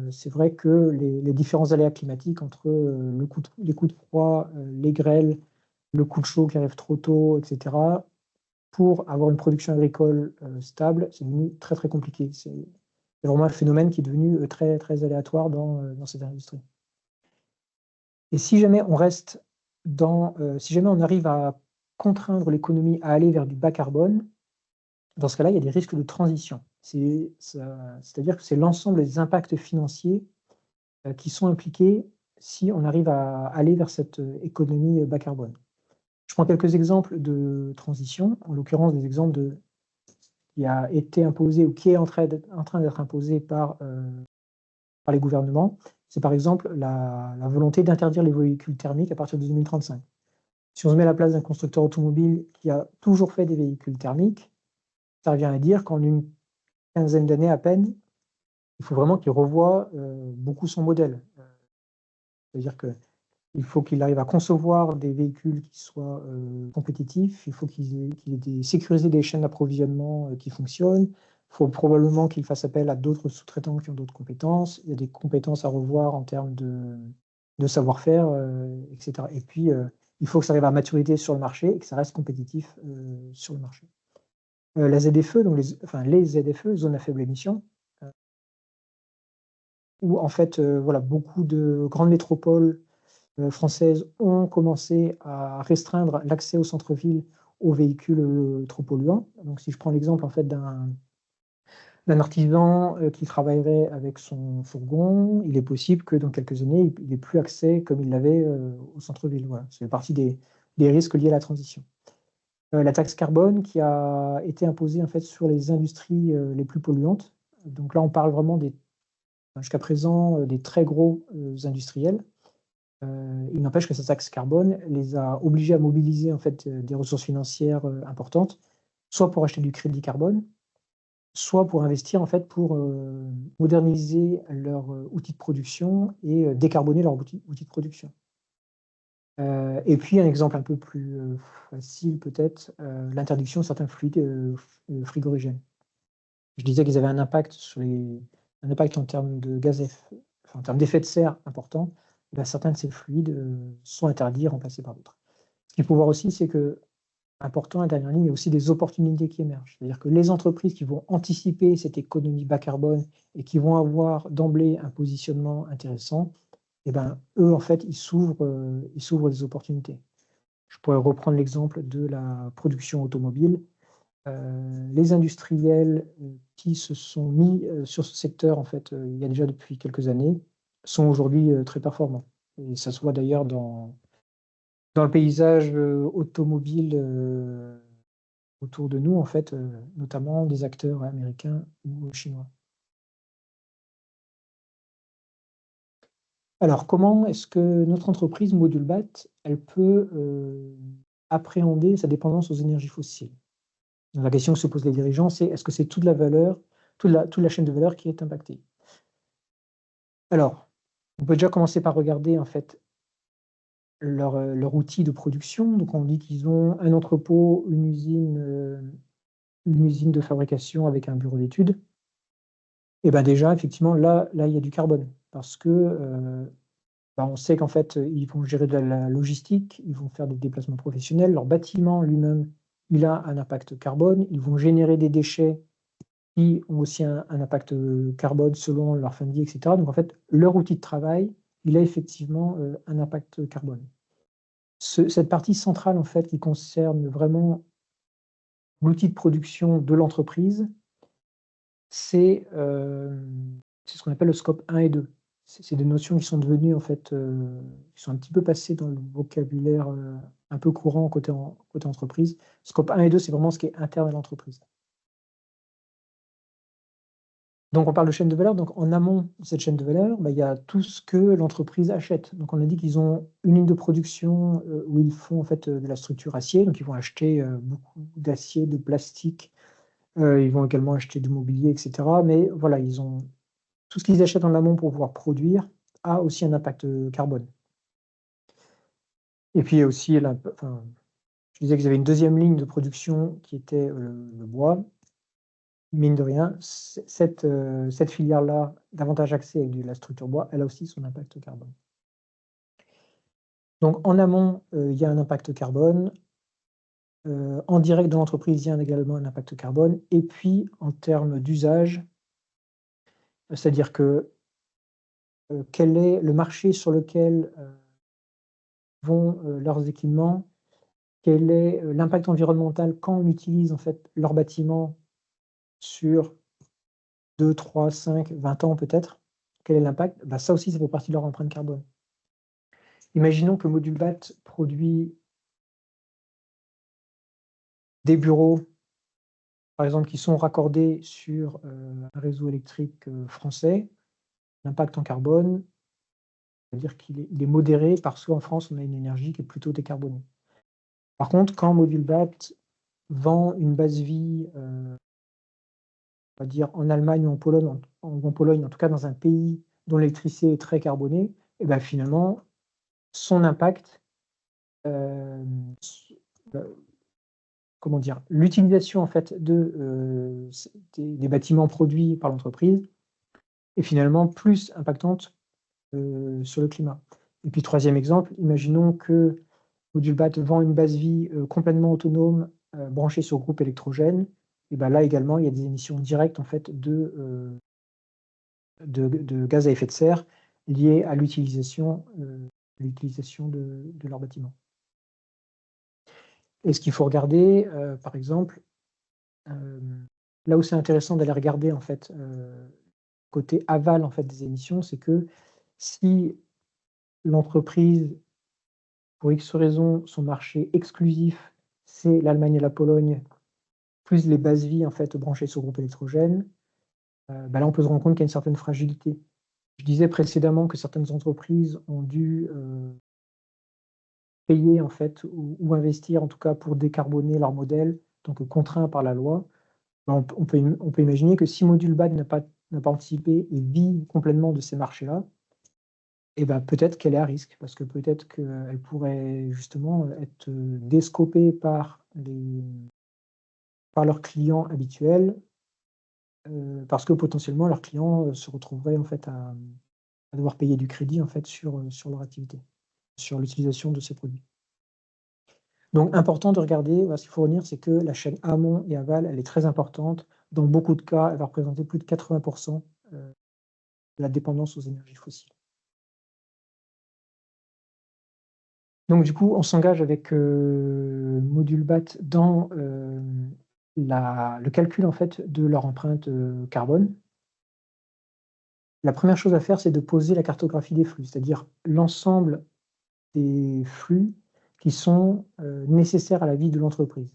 C'est vrai que les différents aléas climatiques entre les coups de froid, les grêles, le coup de chaud qui arrive trop tôt, etc., pour avoir une production agricole stable, c'est devenu très, très compliqué. C'est vraiment un phénomène qui est devenu très, très aléatoire dans cette industrie. Et si jamais on reste si jamais on arrive à contraindre l'économie à aller vers du bas carbone, dans ce cas-là, il y a des risques de transition. C'est-à-dire que c'est l'ensemble des impacts financiers qui sont impliqués si on arrive à aller vers cette économie bas carbone. Je prends quelques exemples de transition, en l'occurrence des exemples qui a été imposé ou qui est en train d'être imposé par les gouvernements. C'est par exemple la volonté d'interdire les véhicules thermiques à partir de 2035. Si on se met à la place d'un constructeur automobile qui a toujours fait des véhicules thermiques, ça revient à dire qu'en une quinzaine d'années à peine, il faut vraiment qu'il revoie beaucoup son modèle. C'est-à-dire qu'il faut qu'il arrive à concevoir des véhicules qui soient compétitifs, il faut qu'il ait sécurisé des chaînes d'approvisionnement qui fonctionnent, il faut probablement qu'il fasse appel à d'autres sous-traitants qui ont d'autres compétences, il y a des compétences à revoir en termes de savoir-faire, etc. Et puis, il faut que ça arrive à maturité sur le marché et que ça reste compétitif sur le marché. La ZFE, donc les ZFE, zones à faible émission, où en fait, voilà, beaucoup de grandes métropoles françaises ont commencé à restreindre l'accès au centre-ville aux véhicules trop polluants. Donc si je prends l'exemple en fait d'un artisan qui travaillerait avec son fourgon, il est possible que dans quelques années, il n'ait plus accès comme il l'avait au centre-ville. Voilà, ça fait partie des risques liés à la transition. La taxe carbone qui a été imposée en fait sur les industries les plus polluantes. Donc là, on parle vraiment jusqu'à présent des très gros industriels. Il n'empêche que cette taxe carbone les a obligés à mobiliser en fait, des ressources financières, importantes, soit pour acheter du crédit carbone, soit pour investir en fait pour, moderniser leur, outil de production et décarboner leur outil de production. Et puis un exemple un peu plus, facile peut-être, l'interdiction de certains fluides, frigorigènes. Je disais qu'ils avaient un impact un impact en termes de en termes d'effet de serre important. Et bah, certains de ces fluides, sont interdits et remplacés par d'autres. Ce qu'il faut voir aussi, c'est qu'important, la dernière ligne, il y a aussi des opportunités qui émergent. C'est-à-dire que les entreprises qui vont anticiper cette économie bas carbone et qui vont avoir d'emblée un positionnement intéressant, et ben, eux, en fait, ils s'ouvrent des opportunités. Je pourrais reprendre l'exemple de la production automobile. Les industriels, qui se sont mis, sur ce secteur, en fait, il y a déjà depuis quelques années, sont aujourd'hui, très performants et ça se voit d'ailleurs dans le paysage, automobile, autour de nous, en fait, notamment des acteurs américains ou chinois. Alors, comment est-ce que notre entreprise Modulbat, elle peut, appréhender sa dépendance aux énergies fossiles? La question que se posent les dirigeants, c'est: est-ce que c'est toute la valeur, toute la chaîne de valeur qui est impactée? Alors, on peut déjà commencer par regarder en fait leur outil de production. Donc on dit qu'ils ont un entrepôt, une usine de fabrication avec un bureau d'études. Et ben déjà effectivement là, il y a du carbone parce que, bah, on sait qu'en fait, ils vont gérer de la logistique, ils vont faire des déplacements professionnels. Leur bâtiment lui-même, il a un impact carbone. Ils vont générer des déchets qui ont aussi un impact, carbone selon leur fin de vie et cetera. Donc en fait, leur outil de travail, il a effectivement, un impact carbone. Cette partie centrale en fait qui concerne vraiment l'outil de production de l'entreprise, c'est ce qu'on appelle le scope 1 et 2. C'est des notions qui sont devenues en fait, qui sont un petit peu passées dans le vocabulaire, un peu courant côté entreprise. Scope 1 et 2, c'est vraiment ce qui est interne à l'entreprise. Donc on parle de chaîne de valeur, donc en amont de cette chaîne de valeur, bah, il y a tout ce que l'entreprise achète. Donc on a dit qu'ils ont une ligne de production, où ils font en fait, de la structure acier, donc ils vont acheter, beaucoup d'acier, de plastique, ils vont également acheter du mobilier et cetera. Mais voilà, ils ont tout ce qu'ils achètent en amont pour pouvoir produire a aussi un impact, carbone. Et puis il y a aussi enfin, je disais qu'ils avaient une deuxième ligne de production qui était, le bois. Mine de rien, cette filière-là, davantage axée avec de la structure bois, elle a aussi son impact carbone. Donc en amont, il y a un impact carbone. En direct dans l'entreprise, il y a également un impact carbone et puis en termes d'usage, c'est-à-dire que, quel est le marché sur lequel, vont, leurs équipements? Quel est, l'impact environnemental quand on utilise en fait leurs bâtiments sur 2, 3, 5, 20 ans peut-être? Quel est l'impact? Bah, ça aussi, ça fait partie de leur empreinte carbone. Imaginons que Modulbat produit des bureaux, par exemple, qui sont raccordés sur, un réseau électrique, français. L'impact en carbone, c'est-à-dire qu'il est modéré parce qu'en France, on a une énergie qui est plutôt décarbonée. Par contre, quand Modulbat vend une base vie, on va dire en Allemagne ou en Pologne, en tout cas dans un pays dont l'électricité est très carbonée, et ben finalement, son impact, s comment dire? L'utilisation en fait des bâtiments produits par l'entreprise est finalement plus impactante, sur le climat. Et puis troisième exemple, imaginons que Modulbat vend une base vie, complètement autonome, branchée sur groupe électrogène et ben là également, il y a des émissions directes en fait de gaz à effet de serre liées à l'utilisation de leurs bâtiments. Et ce qu'il faut regarder, par exemple, là où c'est intéressant d'aller regarder en fait, côté aval en fait des émissions, c'est que si l'entreprise, pour X raison, son marché exclusif, c'est l'Allemagne et la Pologne, plus les bases vie en fait branchées sur groupe électrogène, bah là on peut se rendre compte qu'il y a une certaine fragilité. Je disais précédemment que certaines entreprises ont dû payer en fait ou investir en tout cas pour décarboner leur modèle, donc contraints par la loi. On peut imaginer que si Modulbad n'a pas anticipé et vit complètement de ces marchés-là, et ben, peut-être qu'elle est à risque parce que peut-être qu'elle pourrait justement être déscopée par leurs clients habituels, parce que potentiellement leurs clients se retrouveraient en fait à devoir payer du crédit en fait sur leur activité, sur l'utilisation de ces produits. Donc important de regarder, voilà, ce qu'il faut retenir, c'est que la chaîne amont et aval, elle est très importante. Dans beaucoup de cas, elle va représenter plus de 80 de la dépendance aux énergies fossiles. Donc du coup, on s'engage avec Modulbat dans le calcul en fait de leur empreinte carbone. La première chose à faire, c'est de poser la cartographie des flux, c'est-à-dire l'ensemble des flux qui sont nécessaires à la vie de l'entreprise.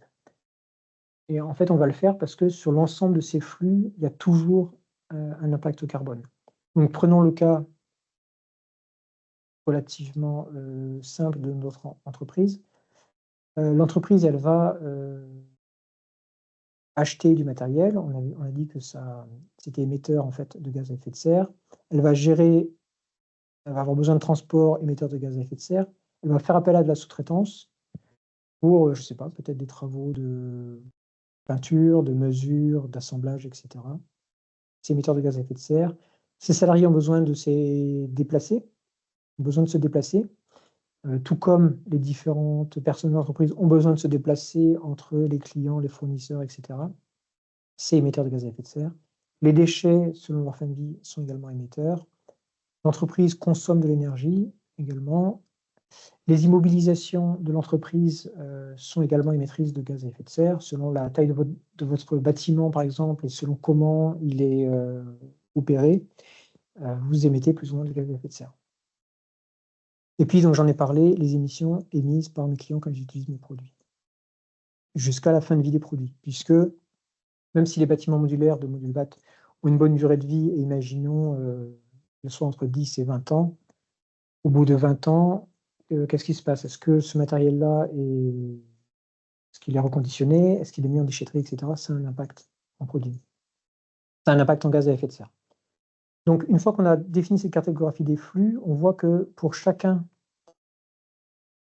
Et en fait, on va le faire parce que sur l'ensemble de ces flux, il y a toujours un impact carbone. Donc prenons le cas relativement simple de notre entreprise. L'entreprise, elle va acheter du matériel. On a dit que c'était émetteur en fait de gaz à effet de serre. Elle va avoir besoin de transport émetteur de gaz à effet de serre. Elle va faire appel à de la sous-traitance pour, je ne sais pas, peut-être des travaux de peinture, de mesure, d'assemblage, etc. C'est émetteur de gaz à effet de serre. Ces salariés ont besoin de se déplacer, tout comme les différentes personnes de l'entreprise ont besoin de se déplacer entre les clients, les fournisseurs, etc. C'est émetteur de gaz à effet de serre. Les déchets, selon leur fin de vie, sont également émetteurs. L'entreprise consomme de l'énergie également. Les immobilisations de l'entreprise sont également émettrices de gaz à effet de serre. Selon la taille de votre bâtiment, par exemple, et selon comment il est opéré, vous émettez plus ou moins de gaz à effet de serre. Et puis, donc j'en ai parlé, les émissions émises par mes clients quand ils utilisent mes produits. Jusqu'à la fin de vie des produits, puisque même si les bâtiments modulaires de Modulbat ont une bonne durée de vie, et imaginons qu'elles soient entre 10 et 20 ans, au bout de 20 ans, qu'est-ce qui se passe? Est-ce que ce matériel-là est-ce qu'il est reconditionné? Est-ce qu'il est mis en déchetterie, etc.? Ça a un impact en produit. Ça a un impact en gaz à effet de serre. Donc, une fois qu'on a défini cette cartographie des flux, on voit que pour chacun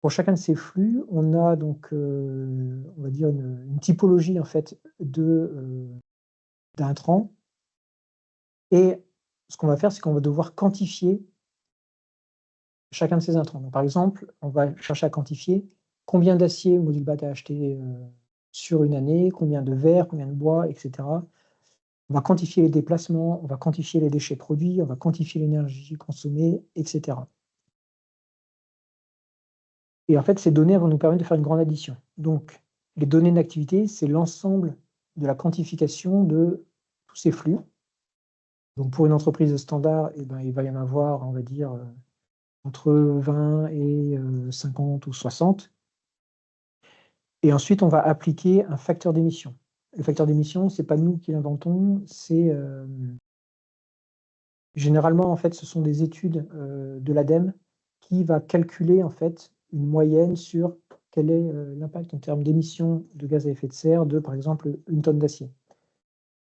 de ces flux, on a donc, on va dire une typologie en fait d'intrants. Et ce qu'on va faire, c'est qu'on va devoir quantifier chacun de ces intrants. Donc, par exemple, on va chercher à quantifier combien d'acier Modulbat a acheté sur une année, combien de verre, combien de bois, etc. On va quantifier les déplacements, on va quantifier les déchets produits, on va quantifier l'énergie consommée, etc. Et en fait, ces données vont nous permettre de faire une grande addition. Donc, les données d'activité, c'est l'ensemble de la quantification de tous ces flux. Donc, pour une entreprise standard, eh ben, il va y en avoir, on va dire, entre 20 et 50 ou 60. Et ensuite, on va appliquer un facteur d'émission. Le facteur d'émission, ce n'est pas nous qui l'inventons, c'est généralement, en fait, ce sont des études de l'ADEME qui va calculer en fait une moyenne sur quel est l'impact en termes d'émissions de gaz à effet de serre de, par exemple, une tonne d'acier.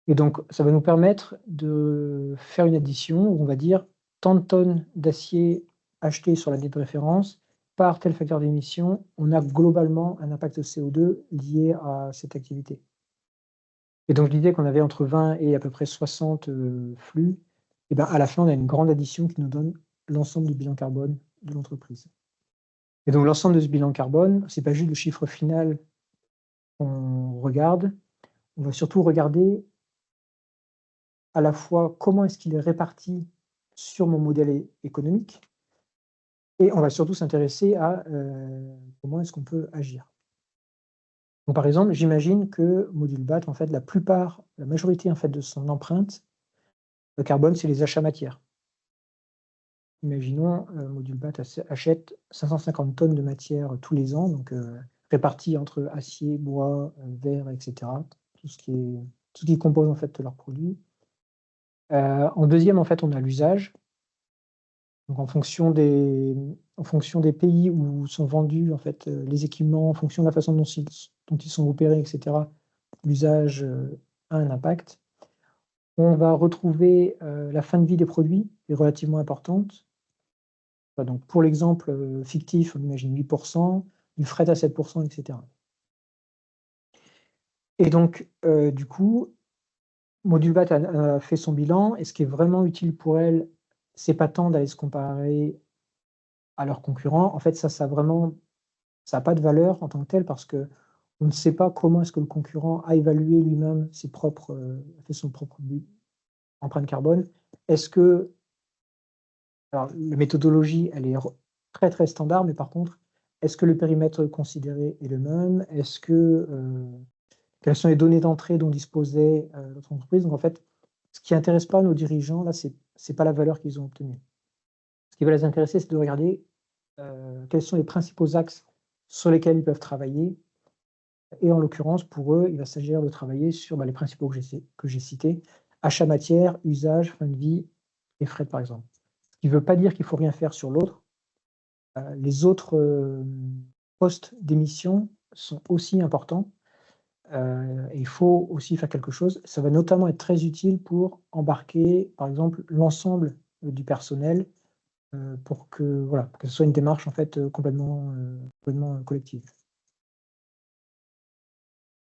Et donc, ça va nous permettre de faire une addition où on va dire tant de tonnes d'acier achetées sur l'année de référence par tel facteur d'émission, on a globalement un impact de CO2 lié à cette activité. Et donc, je disais qu'on avait entre 20 et à peu près 60 flux. Et ben, à la fin, on a une grande addition qui nous donne l'ensemble du bilan carbone de l'entreprise. Et donc, l'ensemble de ce bilan carbone, ce n'est pas juste le chiffre final qu'on regarde, on va surtout regarder à la fois comment est-ce qu'il est réparti sur mon modèle économique, et on va surtout s'intéresser à comment est-ce qu'on peut agir. Donc, par exemple, j'imagine que Modulbat, en fait, la majorité en fait, de son empreinte carbone, c'est les achats matières. Imaginons, Modulbat achète 550 tonnes de matière tous les ans, donc réparties entre acier, bois, verre, etc. Tout ce qui compose en fait leurs produits. En deuxième, en fait, on a l'usage. Donc en fonction des pays où sont vendus en fait, les équipements, en fonction de la façon dont ils sont opérés, etc., l'usage a un impact. On va retrouver la fin de vie des produits, qui est relativement importante. Donc pour l'exemple fictif, on imagine 8%, du fret à 7%, etc. Et donc, du coup, Modulbat a fait son bilan, et ce qui est vraiment utile pour elle, c'est pas tant d'aller se comparer à leurs concurrents. En fait, ça n'a pas de valeur en tant que tel, parce qu'on ne sait pas comment est-ce que le concurrent a évalué lui-même fait son propre empreinte carbone. Est-ce que, alors, la méthodologie, elle est très très standard, mais par contre, est-ce que le périmètre considéré est le même? Quelles sont les données d'entrée dont disposait notre entreprise? Donc en fait, ce qui n'intéresse pas nos dirigeants, là, c'est pas la valeur qu'ils ont obtenue. Ce qui va les intéresser, c'est de regarder quels sont les principaux axes sur lesquels ils peuvent travailler. Et en l'occurrence, pour eux, il va s'agir de travailler sur les principaux que j'ai cités: achat matière, usage, fin de vie et fret, par exemple. Ce qui ne veut pas dire qu'il ne faut rien faire sur l'autre. Les autres postes d'émission sont aussi importants. Et il faut aussi faire quelque chose. Ça va notamment être très utile pour embarquer, par exemple, l'ensemble du personnel pour que ce soit une démarche en fait complètement collective.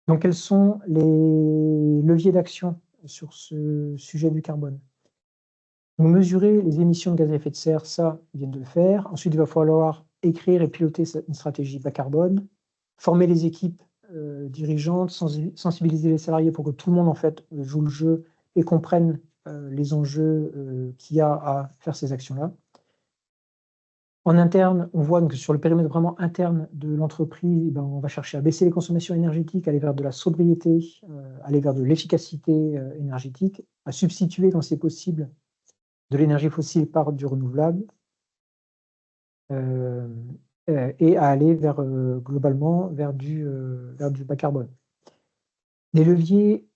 Donc quels sont les leviers d'action sur ce sujet du carbone? Donc mesurer les émissions de gaz à effet de serre, ça, ils viennent de le faire. Ensuite, il va falloir écrire et piloter une stratégie bas carbone, former les équipes dirigeantes, sensibiliser les salariés pour que tout le monde en fait joue le jeu et comprenne les enjeux qu'il y a à faire ces actions-là. En interne, on voit que sur le périmètre vraiment interne de l'entreprise, on va chercher à baisser les consommations énergétiques, aller vers de la sobriété, aller vers de l'efficacité énergétique, à substituer quand c'est possible de l'énergie fossile par du renouvelable, et à aller globalement vers du bas carbone. Les leviers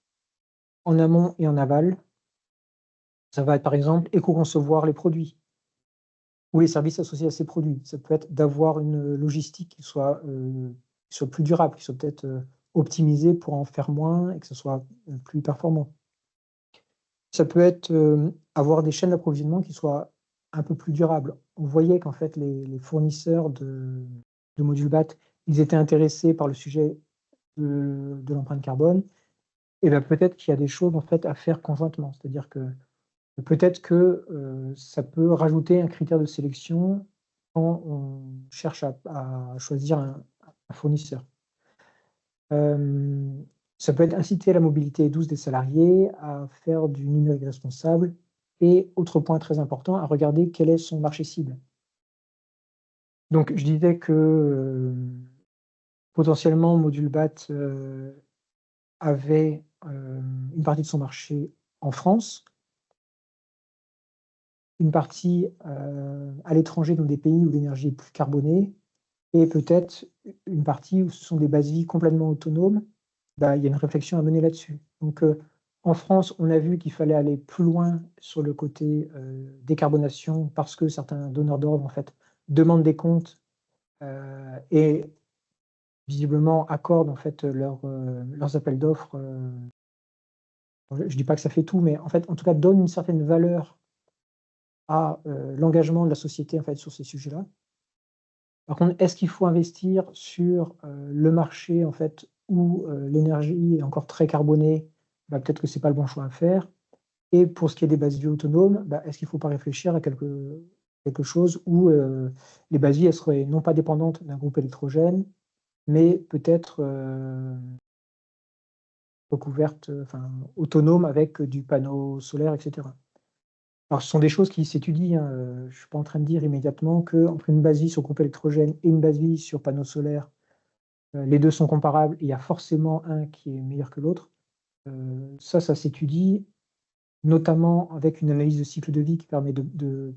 en amont et en aval, ça va être par exemple éco-concevoir les produits ou les services associés à ces produits. Ça peut être d'avoir une logistique qui soit plus durable, qui soit peut-être optimisée pour en faire moins et que ce soit plus performant. Ça peut être avoir des chaînes d'approvisionnement qui soient un peu plus durables. On voyait qu'en fait les fournisseurs de modules BAT, ils étaient intéressés par le sujet de l'empreinte carbone, et peut-être qu'il y a des choses en fait à faire conjointement. C'est-à-dire que peut-être que ça peut rajouter un critère de sélection quand on cherche à choisir un fournisseur. Ça peut être inciter à la mobilité douce des salariés, à faire du numérique responsable et, autre point très important, à regarder quel est son marché cible. Donc je disais que potentiellement Module BAT avait une partie de son marché en France, une partie à l'étranger dans des pays où l'énergie est plus carbonée, et peut-être une partie où ce sont des bases vie complètement autonomes. Il y a une réflexion à mener là-dessus. Donc en France, on a vu qu'il fallait aller plus loin sur le côté décarbonation, parce que certains donneurs d'ordre en fait demandent des comptes et visiblement accordent en fait leurs appels d'offres. Je ne dis pas que ça fait tout, mais en fait, en tout cas, donne une certaine valeur à l'engagement de la société en fait sur ces sujets-là. Par contre, est-ce qu'il faut investir sur le marché en fait où l'énergie est encore très carbonée? Peut-être que c'est pas le bon choix à faire. Et pour ce qui est des bases vie autonomes, est-ce qu'il ne faut pas réfléchir à quelque chose où les bases vie, elles seraient non pas dépendantes d'un groupe électrogène, mais peut-être recouvertes, autonomes avec du panneau solaire, etc. Alors, ce sont des choses qui s'étudient, hein, je ne suis pas en train de dire immédiatement qu'entre une base vie sur groupe électrogène et une base vie sur panneau solaire, les 2 sont comparables et il y a forcément un qui est meilleur que l'autre. Ça s'étudie, notamment avec une analyse de cycle de vie qui permet de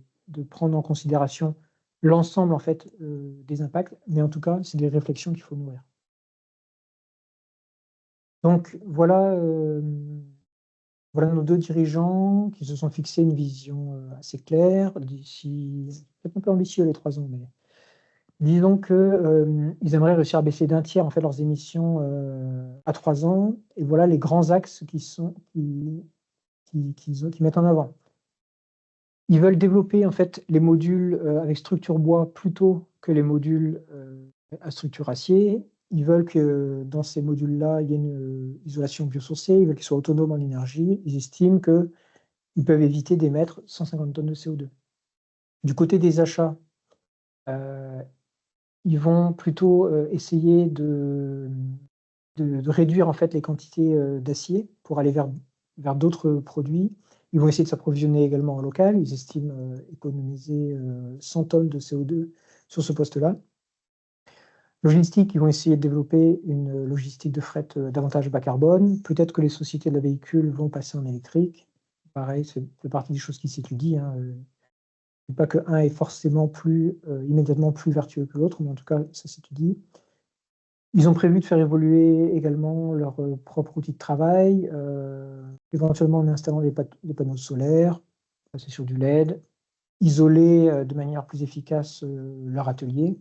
prendre en considération l'ensemble en fait, des impacts, mais en tout cas, c'est des réflexions qu'il faut nourrir. Donc voilà, Voilà nos 2 dirigeants qui se sont fixés une vision, assez claire d'ici peut-être un peu ambitieux les 3 ans, mais disons que, ils aimeraient réussir à baisser d'1 tiers en fait leurs émissions, à 3 ans et voilà les grands axes qui mettent en avant. Ils veulent développer en fait les modules, avec structure bois plutôt que les modules, à structure acier. Ils veulent que dans ces modules-là, il y ait une, isolation biosourcée, ils veulent qu'ils soient autonomes en énergie. Ils estiment qu'ils peuvent éviter d'émettre 150 tonnes de CO2. Du côté des achats, heu, ils vont plutôt, essayer de réduire en fait les quantités, d'acier pour aller vers d'autres produits. Ils vont essayer de s'approvisionner également en local. Ils estiment, économiser, 100 tonnes de CO2 sur ce poste-là. Logistique, ils vont essayer de développer une logistique de fret, davantage bas carbone. Peut-être que les sociétés de la véhicule vont passer en électrique. Pareil, ça fait partie des choses qui s'étudient, hein, dis pas qu'un est forcément plus, immédiatement plus vertueux que l'autre, mais en tout cas, ça s'étudie. Ils ont prévu de faire évoluer également leur, propre outil de travail, éventuellement en installant des panneaux solaires, passer sur du LED, isoler, de manière plus efficace, leur atelier.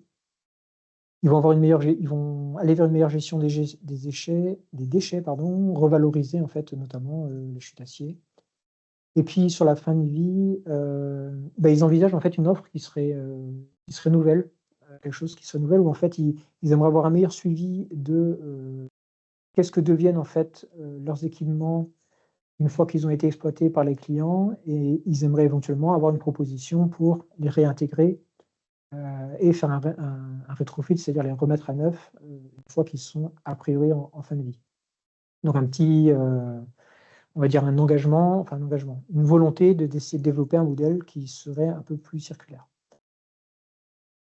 Ils vont aller vers une meilleure gestion des déchets pardon, revaloriser en fait notamment, les chutes d'acier. Et puis sur la fin de vie, ils envisagent en fait une offre qui serait nouvelle, quelque chose qui serait nouvelle où en fait ils aimeraient avoir un meilleur suivi de, qu'est-ce que deviennent en fait, leurs équipements une fois qu'ils ont été exploités par les clients et ils aimeraient éventuellement avoir une proposition pour les réintégrer, et faire un rétrofit, c'est-à-dire les remettre à neuf, une fois qu'ils sont a priori en fin de vie. Donc un petit, on va dire un engagement, une volonté d'essayer de développer un modèle qui serait un peu plus circulaire.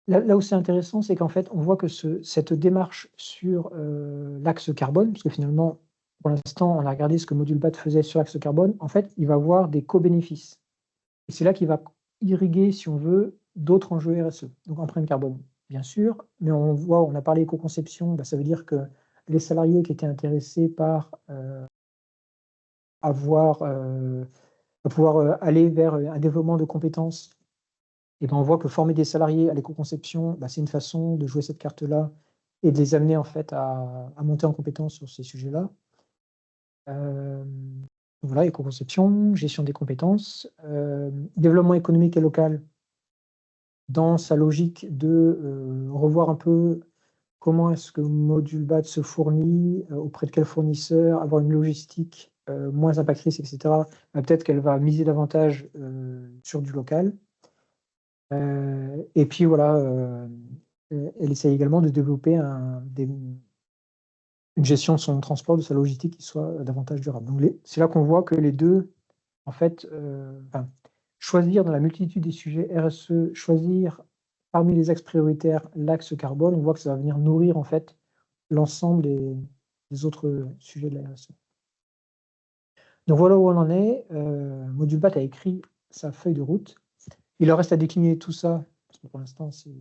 Là où c'est intéressant, c'est qu'en fait, on voit que cette démarche sur, l'axe carbone, parce que finalement, pour l'instant, on a regardé ce que Module BAT faisait sur l'axe carbone, en fait, il va avoir des co-bénéfices et c'est là qu'il va irriguer, si on veut, d'autres enjeux RSE. Donc empreinte carbone, bien sûr, mais on a parlé éco-conception, ça veut dire que les salariés qui étaient intéressés par, avoir, pouvoir, aller vers, un développement de compétences et on voit que former des salariés à l'éco-conception, c'est une façon de jouer cette carte-là et de les amener en fait à monter en compétence sur ces sujets-là. Voilà, éco-conception, gestion des compétences, développement économique et local dans sa logique de, revoir un peu comment est-ce que Module BAT se fournit, auprès de quels fournisseurs, avoir une logistique, moins impactrice et cetera. Peut-être qu'elle va miser davantage, sur du local. Et puis voilà, elle essaye également de développer une gestion de son transport, de sa logistique qui soit, davantage durable. Donc c'est là qu'on voit que les 2 en fait, choisir dans la multitude des sujets RSE, choisir parmi les axes prioritaires l'axe carbone, on voit que ça va venir nourrir en fait l'ensemble des autres sujets de la RSE. Donc voilà où on en est, Module BAT a écrit sa feuille de route. Il leur reste à décliner tout ça, parce que pour l'instant c'est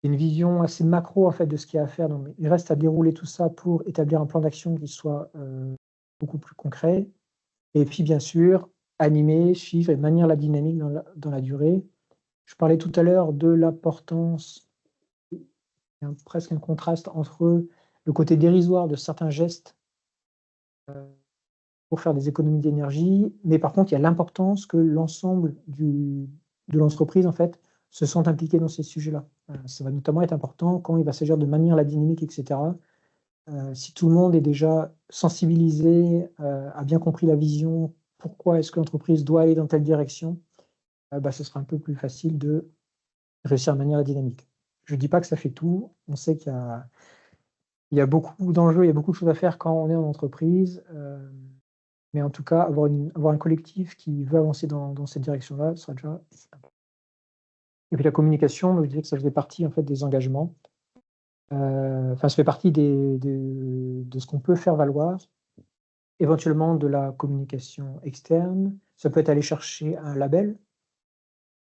une vision assez macro en fait de ce qu'il y a à faire, donc il reste à dérouler tout ça pour établir un plan d'action qui soit, beaucoup plus concret et puis bien sûr, animer, suivre et maintenir la dynamique dans la durée. Je parlais tout à l'heure de l'importance, il y a presque un contraste entre le côté dérisoire de certains gestes, pour faire des économies d'énergie, mais par contre, il y a l'importance que l'ensemble de l'entreprise, en fait, se sente impliqué dans ces sujets-là. Ça va notamment être important quand il va s'agir de maintenir la dynamique et cetera. Si tout le monde est déjà sensibilisé, a bien compris la vision, pourquoi est-ce que l'entreprise doit aller dans telle direction, ce sera un peu plus facile de réussir à maintenir la dynamique. Je ne dis pas que ça fait tout, on sait qu'il y a beaucoup d'enjeux, il y a beaucoup de choses à faire quand on est en entreprise, mais en tout cas, avoir un collectif qui veut avancer dans cette direction-là, ce sera déjà sympa. Et puis la communication, je disais que ça faisait partie en fait des engagements. Ça fait partie de ce qu'on peut faire valoir, éventuellement de la communication externe. Ça peut être aller chercher un label.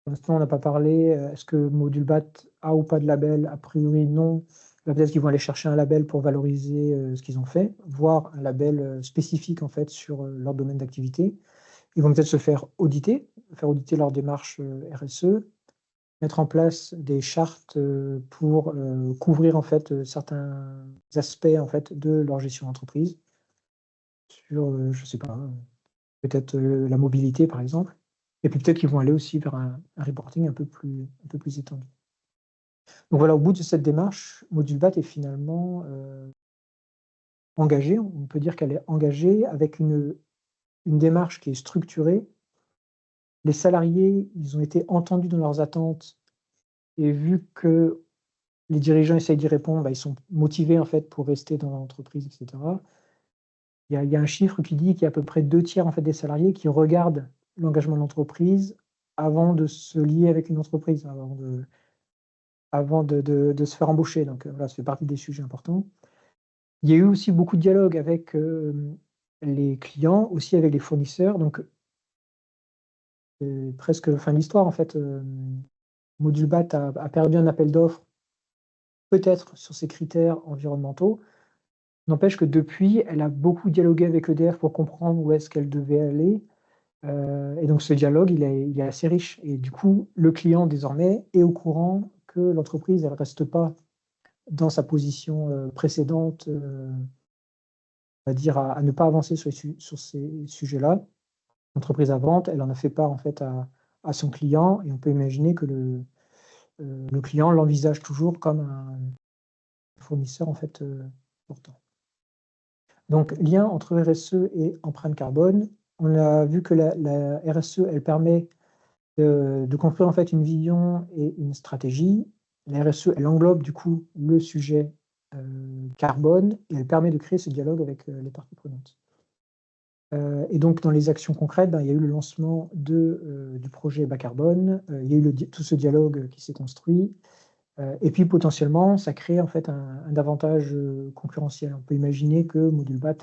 Pour l'instant, on n'a pas parlé, est-ce que Module BAT a ou pas de label? A priori non, Peut-être qu'ils vont aller chercher un label pour valoriser ce qu'ils ont fait, voire un label spécifique en fait sur leur domaine d'activité. Ils vont peut-être se faire auditer leur démarche RSE, mettre en place des chartes pour couvrir en fait certains aspects en fait de leur gestion d'entreprise sur, je sais pas, peut-être la mobilité par exemple. Et puis peut-être qu'ils vont aller aussi vers un reporting un peu plus étendu. Donc voilà, au bout de cette démarche, Modulbat est finalement engagée, on peut dire qu'elle est engagée avec une démarche qui est structurée. Les salariés, ils ont été entendus dans leurs attentes et vu que les dirigeants essayent d'y répondre, bah, ils sont motivés en fait pour rester dans l'entreprise, et cetera. Il y a un chiffre qui dit qu'il y a à peu près 2/3 en fait des salariés qui regardent l'engagement de l'entreprise avant de se lier avec une entreprise, avant de se faire embaucher. Donc voilà, ça fait partie des sujets importants. Il y a eu aussi beaucoup de dialogue avec les clients, aussi avec les fournisseurs. Donc presque fin de l'histoire en fait. Modulbat a perdu un appel d'offres, peut-être sur ses critères environnementaux. N'empêche que depuis, elle a beaucoup dialogué avec EDF pour comprendre où est-ce qu'elle devait aller. Et donc ce dialogue, il est assez riche. Et du coup, le client désormais est au courant que l'entreprise, elle ne reste pas dans sa position précédente, on va dire à ne pas avancer sur ces sujets-là. L'entreprise à vente, elle en a fait part en fait à son client et on peut imaginer que le client l'envisage toujours comme un fournisseur en fait important. Donc lien entre RSE et empreinte carbone. On a vu que la RSE, elle permet de construire en fait une vision et une stratégie. La RSE, elle englobe du coup le sujet carbone et elle permet de créer ce dialogue avec les parties prenantes. Et donc dans les actions concrètes, il y a eu le lancement du projet bas carbone, il y a eu tout ce dialogue qui s'est construit, et puis potentiellement ça crée en fait un avantage concurrentiel. On peut imaginer que Modulbat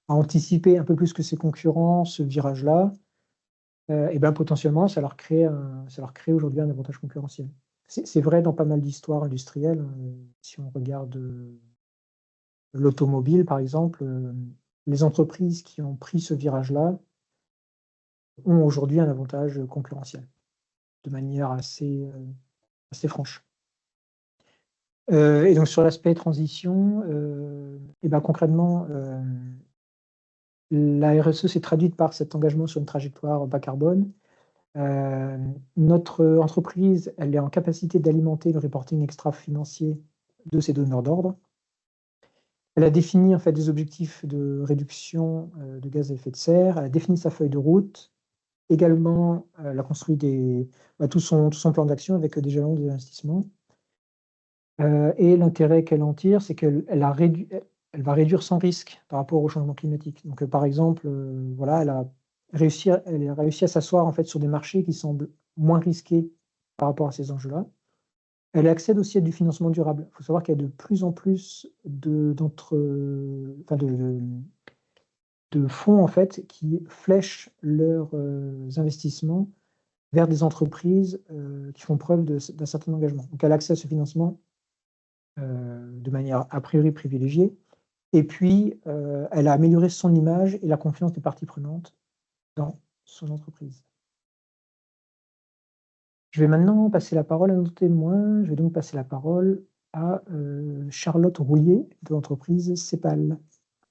a anticipé un peu plus que ses concurrents ce virage-là, et potentiellement ça leur crée aujourd'hui un avantage concurrentiel. C'est vrai dans pas mal d'histoires industrielles, si on regarde l'automobile par exemple, les entreprises qui ont pris ce virage-là ont aujourd'hui un avantage concurrentiel, de manière assez franche. Et donc sur l'aspect transition, concrètement, la RSE s'est traduite par cet engagement sur une trajectoire bas carbone. Notre entreprise, elle est en capacité d'alimenter le reporting extra-financier de ces donneurs d'ordre. Elle a défini en fait des objectifs de réduction de gaz à effet de serre, elle a défini sa feuille de route, également elle a construit tout son plan d'action avec des jalons d'investissement. Et l'intérêt qu'elle en tire, c'est qu'elle va réduire sans risque par rapport au changement climatique. Donc par exemple, voilà, elle a réussi à s'asseoir en fait sur des marchés qui semblent moins risqués par rapport à ces enjeux-là. Elle accède aussi à du financement durable. Il faut savoir qu'il y a de plus en plus de fonds en fait qui flèchent leurs investissements vers des entreprises qui font preuve d'un certain engagement. Donc elle a accès à ce financement de manière a priori privilégiée. Et puis, elle a amélioré son image et la confiance des parties prenantes dans son entreprise. Je vais maintenant passer la parole à nos témoins. Je vais donc passer la parole à Charlotte Rouillet de l'entreprise CEPAL.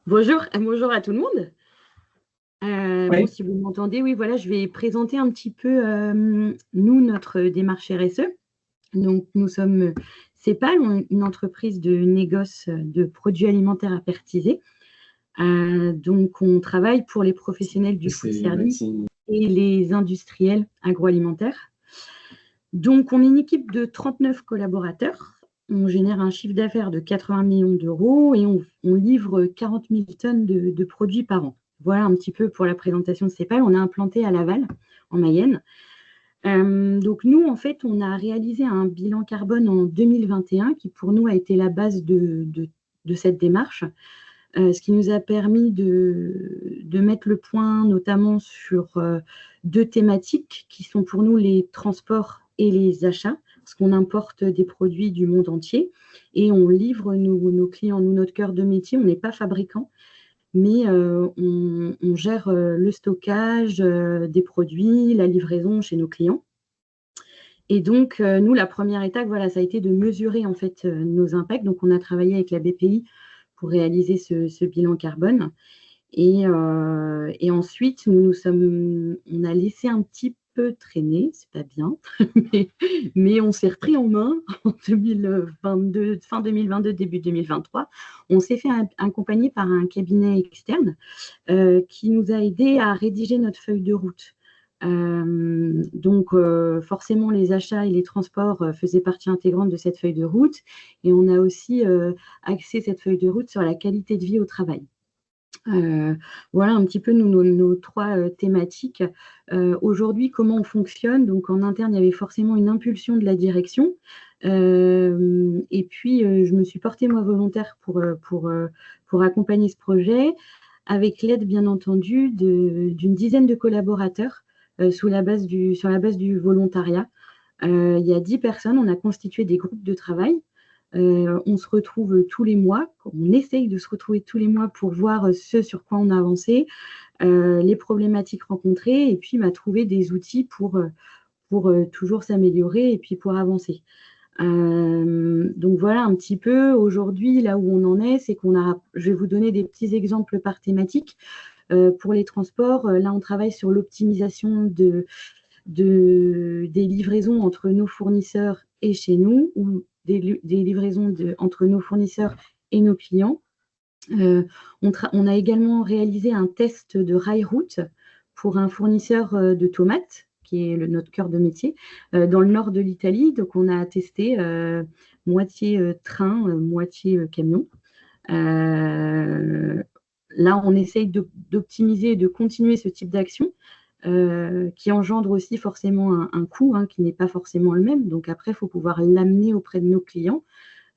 Bonjour, bonjour à tout le monde. Oui. Bon, si vous m'entendez, oui, voilà, je vais présenter un petit peu, nous, notre démarche RSE. Donc, nous sommes CEPAL, une entreprise de négoce de produits alimentaires à pertiser. Donc, on travaille pour les professionnels du food service et les industriels agroalimentaires. Donc, on est une équipe de 39 collaborateurs. On génère un chiffre d'affaires de 80 millions d'euros et on livre 40 000 tonnes de produits par an. Voilà un petit peu pour la présentation de CEPAL. On est implanté à Laval, en Mayenne. Donc nous, en fait, on a réalisé un bilan carbone en 2021 qui, pour nous, a été la base de cette démarche, ce qui nous a permis de mettre le point notamment sur 2 thématiques qui sont pour nous les transports et les achats. parce qu'on importe des produits du monde entier et on livre nos clients. Nous, notre cœur de métier, on n'est pas fabricant, mais on gère le stockage des produits, la livraison chez nos clients. Et donc, nous, la première étape, voilà, ça a été de mesurer en fait nos impacts. Donc, on a travaillé avec la BPI pour réaliser ce bilan carbone. Et ensuite, on a laissé un petit peu traîner, c'est pas bien, mais on s'est repris en main en 2022, fin 2022, début 2023. On s'est fait accompagner par un cabinet externe qui nous a aidés à rédiger notre feuille de route. Donc, forcément, les achats et les transports faisaient partie intégrante de cette feuille de route. Et on a aussi axé cette feuille de route sur la qualité de vie au travail. Voilà un petit peu nos trois thématiques. Aujourd'hui, comment on fonctionne? Donc, en interne, il y avait forcément une impulsion de la direction. Et puis, je me suis portée, moi, volontaire pour accompagner ce projet, avec l'aide, bien entendu, d'une dizaine de collaborateurs sur la base du volontariat. Il y a 10 personnes, on a constitué des groupes de travail. On se retrouve tous les mois, on essaye de se retrouver tous les mois pour voir ce sur quoi on a avancé, les problématiques rencontrées, et puis trouver des outils pour toujours s'améliorer et puis pour avancer. Donc voilà un petit peu aujourd'hui là où on en est, c'est je vais vous donner des petits exemples par thématique. Pour les transports, là on travaille sur l'optimisation des livraisons entre nos fournisseurs et chez nous, ou des livraisons entre nos fournisseurs et nos clients. On a également réalisé un test de rail route pour un fournisseur de tomates, qui est notre cœur de métier, dans le nord de l'Italie. Donc, on a testé moitié train, moitié camion. Là, on essaye d'optimiser et de continuer ce type d'action qui engendre aussi forcément un coût qui n'est pas forcément le même. Donc après, il faut pouvoir l'amener auprès de nos clients.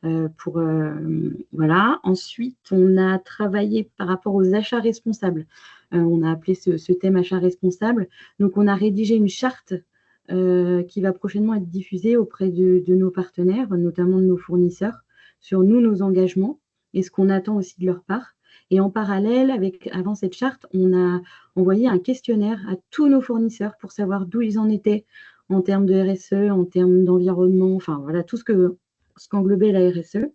Voilà. Ensuite, on a travaillé par rapport aux achats responsables. On a appelé ce thème achat responsable. Donc, on a rédigé une charte qui va prochainement être diffusée auprès de nos partenaires, notamment de nos fournisseurs, sur nos engagements et ce qu'on attend aussi de leur part. Et en parallèle, avant cette charte, on a envoyé un questionnaire à tous nos fournisseurs pour savoir d'où ils en étaient en termes de RSE, en termes d'environnement, enfin voilà, tout ce qu'englobait la RSE.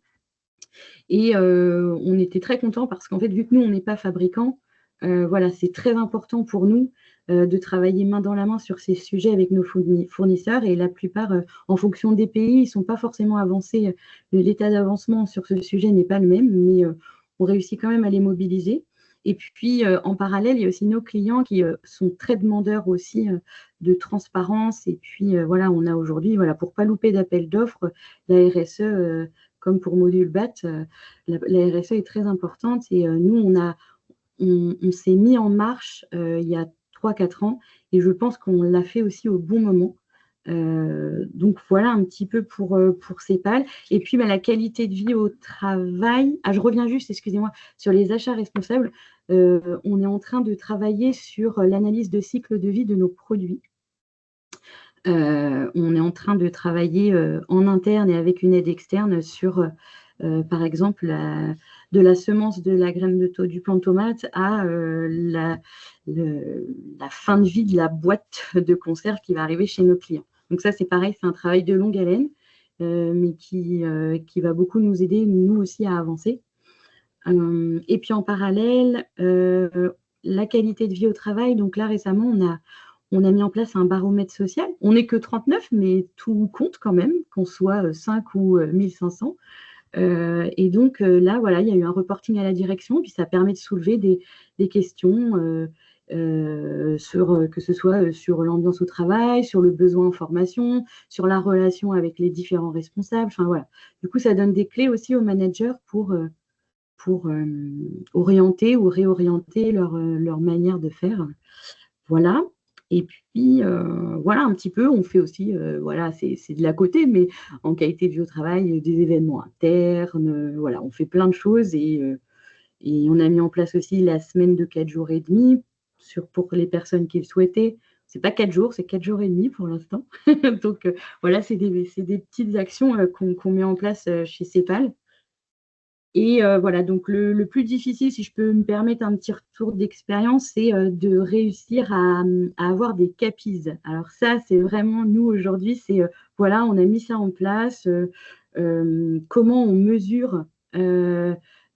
Et on était très contents parce qu'en fait, vu que nous, on n'est pas fabricants, voilà, c'est très important pour nous de travailler main dans la main sur ces sujets avec nos fournisseurs. Et la plupart, en fonction des pays, ils ne sont pas forcément avancés. L'état d'avancement sur ce sujet n'est pas le même, mais on réussit quand même à les mobiliser. Et puis, en parallèle, il y a aussi nos clients qui sont très demandeurs aussi de transparence. Et puis, voilà, on a aujourd'hui, voilà, pour ne pas louper d'appel d'offres, la RSE, comme pour Module BAT, la RSE est très importante. Et nous, on s'est mis en marche il y a 3-4 ans. Et je pense qu'on l'a fait aussi au bon moment. Donc voilà un petit peu pour CEPAL. Et puis la qualité de vie au travail. Je reviens juste, excusez-moi, sur les achats responsables. On est en train de travailler sur l'analyse de cycle de vie de nos produits. On est en train de travailler en interne et avec une aide externe sur, par exemple, de la semence de la graine du plant de tomate à la fin de vie de la boîte de conserve qui va arriver chez nos clients. Donc ça, c'est pareil, c'est un travail de longue haleine, mais qui va beaucoup nous aider, nous aussi, à avancer. Et puis en parallèle, la qualité de vie au travail. Donc là, récemment, on a mis en place un baromètre social. On n'est que 39, mais tout compte quand même, qu'on soit 5 ou 1500. Et donc là, voilà, il y a eu un reporting à la direction, puis ça permet de soulever des questions que ce soit sur l'ambiance au travail, sur le besoin en formation, sur la relation avec les différents responsables. Enfin voilà. Du coup, ça donne des clés aussi aux managers pour orienter ou réorienter leur manière de faire. Voilà. Et puis, voilà un petit peu, on fait aussi, voilà, c'est de la côté, mais en qualité de vie au travail, des événements internes, voilà, on fait plein de choses et on a mis en place aussi la semaine de 4 jours et demi pour les personnes qui le souhaitaient. c'est pas 4 jours, c'est 4 jours et demi pour l'instant. Donc voilà, c'est des petites actions qu'on met en place chez CEPAL. Et voilà, donc le plus difficile, si je peux me permettre un petit retour d'expérience, c'est de réussir à avoir des CAPIs. Alors ça, c'est vraiment, nous, aujourd'hui, c'est, voilà, on a mis ça en place, comment on mesure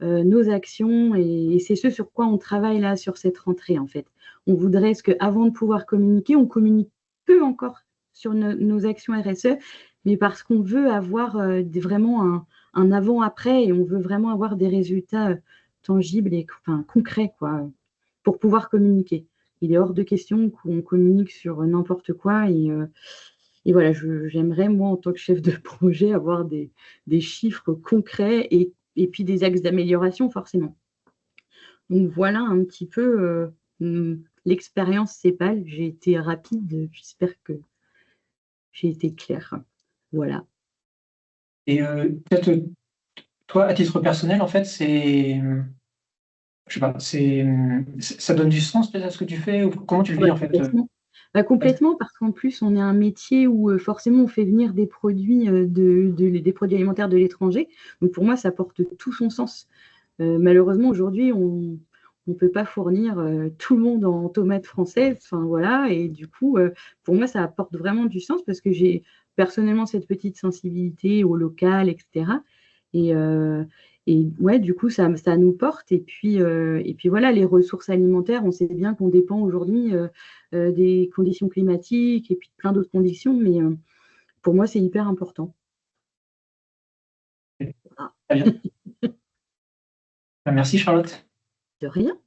nos actions, et c'est ce sur quoi on travaille là, sur cette rentrée, en fait. On voudrait, ce qu'avant de pouvoir communiquer, on communique peu encore sur nos actions RSE, mais parce qu'on veut avoir vraiment un avant-après, et on veut vraiment avoir des résultats tangibles et concrets, quoi, pour pouvoir communiquer. Il est hors de question qu'on communique sur n'importe quoi, et voilà, j'aimerais, moi, en tant que chef de projet, avoir des chiffres concrets, et puis des axes d'amélioration, forcément. Donc voilà un petit peu l'expérience CEPAL. J'ai été rapide, j'espère que j'ai été claire. Voilà. Et peut-être, toi, à titre personnel, en fait, je sais pas, ça donne du sens peut-être à ce que tu fais, ou comment tu le vis, en fait? Complètement. Complètement, parce qu'en plus, on est un métier où forcément on fait venir des produits, des produits alimentaires de l'étranger. Donc pour moi, ça porte tout son sens. Malheureusement, aujourd'hui, on ne peut pas fournir tout le monde en tomates françaises. Enfin voilà, et du coup, pour moi, ça apporte vraiment du sens, parce que j'ai personnellement cette petite sensibilité au local, etc. Et, ouais, du coup, ça nous porte. Et puis voilà, les ressources alimentaires, on sait bien qu'on dépend aujourd'hui des conditions climatiques et puis de plein d'autres conditions, mais pour moi, c'est hyper important. Ah, Très bien. Merci, Charlotte. de rien.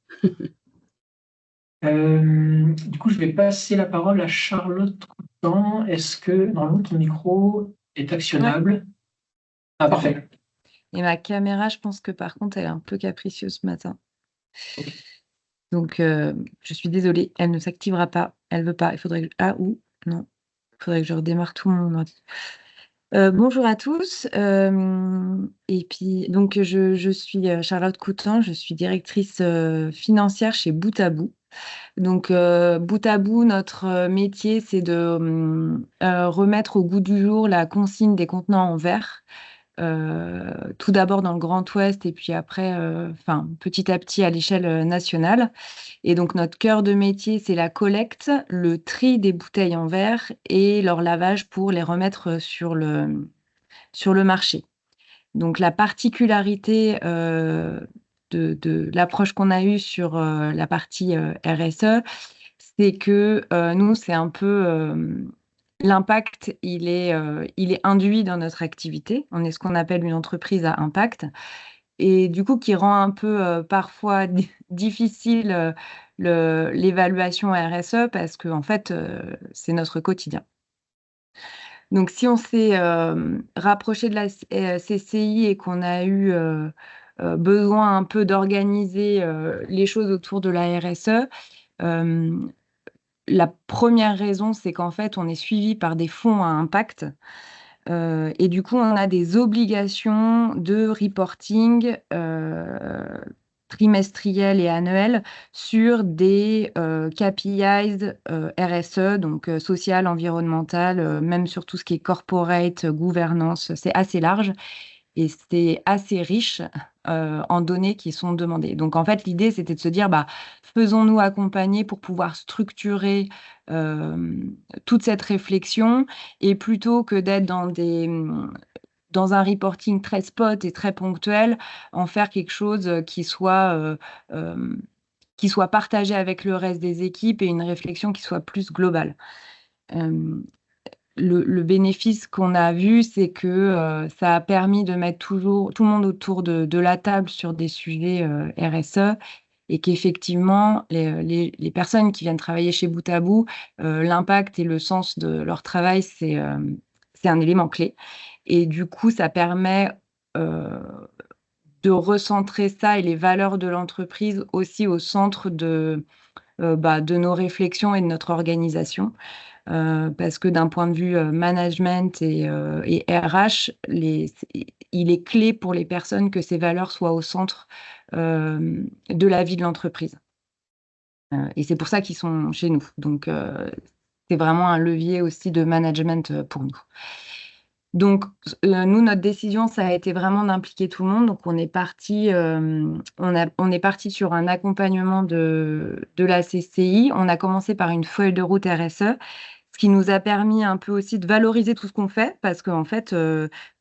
Du coup, je vais passer la parole à Charlotte Coutan. Est-ce que, normalement, ton micro est Ouais, actionnable? Ah, parfait. et ma caméra, je pense que par contre, elle est un peu capricieuse ce matin. Ok. Donc, je suis désolée, elle ne s'activera pas. Elle veut pas. Il faudrait que ah ou non, il faudrait que je redémarre tout mon ordi. Bonjour à tous, et puis donc je suis, Charlotte Coutan, je suis directrice, financière chez Bout à Bout. Donc, Bout à Bout, notre métier, c'est de remettre au goût du jour la consigne des contenants en verre. Tout d'abord dans le Grand Ouest, et puis après, petit à petit à l'échelle nationale. Et donc notre cœur de métier, c'est la collecte, le tri des bouteilles en verre et leur lavage pour les remettre sur le marché. Donc la particularité de l'approche qu'on a eue sur la partie RSE, c'est que nous, c'est un peu l'impact, il est induit dans notre activité. On est ce qu'on appelle une entreprise à impact, et du coup, qui rend un peu parfois difficile l'évaluation RSE, parce que en fait, c'est notre quotidien. Donc, si on s'est rapproché de la CCI et qu'on a eu besoin un peu d'organiser les choses autour de la RSE, la première raison, c'est qu'en fait, on est suivi par des fonds à impact, et du coup, on a des obligations de reporting trimestrielles et annuelles sur des KPIs RSE, donc social, environnemental, même sur tout ce qui est corporate, gouvernance. C'est assez large et c'est assez riche en données qui sont demandées. Donc en fait, l'idée, c'était de se dire, faisons-nous accompagner pour pouvoir structurer toute cette réflexion, et plutôt que d'être dans un reporting très spot et très ponctuel, en faire quelque chose qui soit partagé avec le reste des équipes, et une réflexion qui soit plus globale. Le bénéfice qu'on a vu, c'est que ça a permis de mettre tout le monde autour de la table sur des sujets RSE, et qu'effectivement, les personnes qui viennent travailler chez Bout à Bout, l'impact et le sens de leur travail, c'est un élément clé. Et du coup, ça permet de recentrer ça et les valeurs de l'entreprise aussi au centre de nos réflexions et de notre organisation. Parce que d'un point de vue management et RH, il est clé pour les personnes que ces valeurs soient au centre de la vie de l'entreprise. Et c'est pour ça qu'ils sont chez nous. Donc, c'est vraiment un levier aussi de management pour nous. Donc, nous, notre décision, ça a été vraiment d'impliquer tout le monde. Donc, on est parti sur un accompagnement de la CCI. On a commencé par une feuille de route RSE, ce qui nous a permis un peu aussi de valoriser tout ce qu'on fait, parce qu'en fait,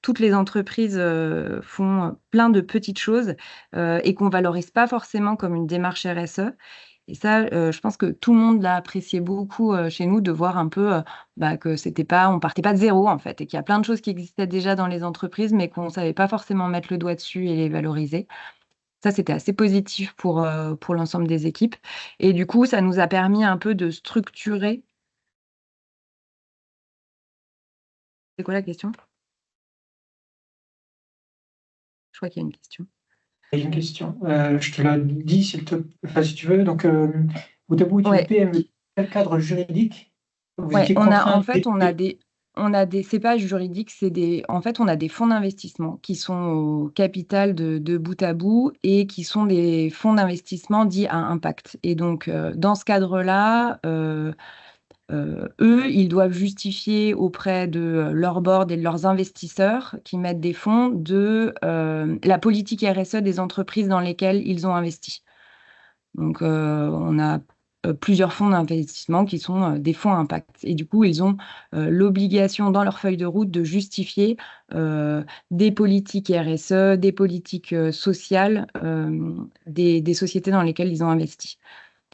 toutes les entreprises font plein de petites choses et qu'on valorise pas forcément comme une démarche RSE. Et ça, je pense que tout le monde l'a apprécié beaucoup chez nous, de voir un peu que on partait pas de zéro en fait, et qu'il y a plein de choses qui existaient déjà dans les entreprises, mais qu'on savait pas forcément mettre le doigt dessus et les valoriser. Ça, c'était assez positif pour l'ensemble des équipes. Et du coup, ça nous a permis un peu de structurer. C'est quoi la question? Je crois qu'il y a une question. Il y a une question. Je te la dis si tu veux. Donc, Bouttabou est une Ouais. PME. Quel cadre juridique vous Ouais, étiez on a contraint c'est pas juridique, on a des fonds d'investissement qui sont au capital de Bouttabou et qui sont des fonds d'investissement dits à impact. Et donc, dans ce cadre-là, eux, ils doivent justifier auprès de leur board et de leurs investisseurs qui mettent des fonds de la politique RSE des entreprises dans lesquelles ils ont investi. Donc, on a plusieurs fonds d'investissement qui sont des fonds à impact. Et du coup, ils ont l'obligation dans leur feuille de route de justifier des politiques RSE, des politiques sociales des sociétés dans lesquelles ils ont investi.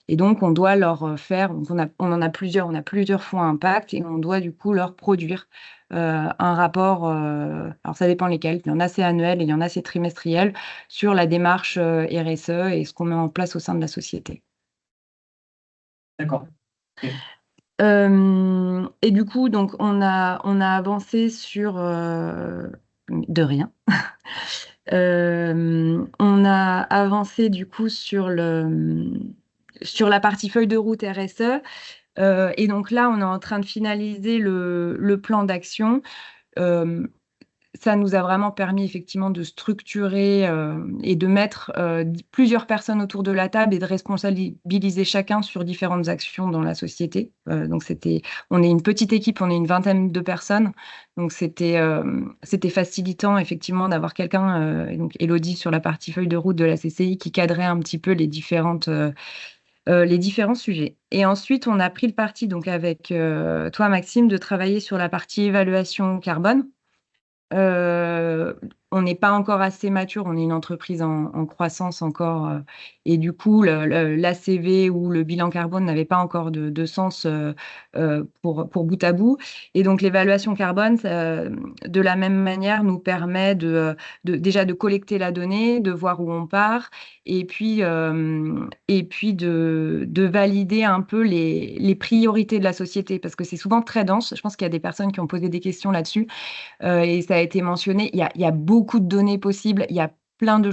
Et donc, on doit leur faire, donc on en a plusieurs fonds à impact et on doit du coup leur produire un rapport, alors ça dépend lesquels, il y en a c'est annuel et il y en a c'est trimestriel, sur la démarche RSE et ce qu'on met en place au sein de la société. D'accord. Okay. Et du coup, donc on a avancé sur de rien. On a avancé du coup sur la partie feuille de route RSE. Et donc là, on est en train de finaliser le plan d'action. Ça nous a vraiment permis effectivement de structurer et de mettre plusieurs personnes autour de la table et de responsabiliser chacun sur différentes actions dans la société. Donc on est une petite équipe, on est une 20aine de personnes, donc c'était facilitant effectivement d'avoir quelqu'un, donc Élodie sur la partie feuille de route de la CCI qui cadrait un petit peu les différents sujets. Et ensuite, on a pris le parti donc avec toi Maxime de travailler sur la partie évaluation carbone. On n'est pas encore assez mature, on est une entreprise en croissance encore, et du coup, l'ACV ou le bilan carbone n'avait pas encore de sens pour bout à bout. Et donc, l'évaluation carbone, de la même manière, nous permet déjà de collecter la donnée, de voir où on part, et puis de valider un peu les priorités de la société, parce que c'est souvent très dense. Je pense qu'il y a des personnes qui ont posé des questions là-dessus. Et ça a été mentionné, il y a beaucoup de données possibles, il y a plein de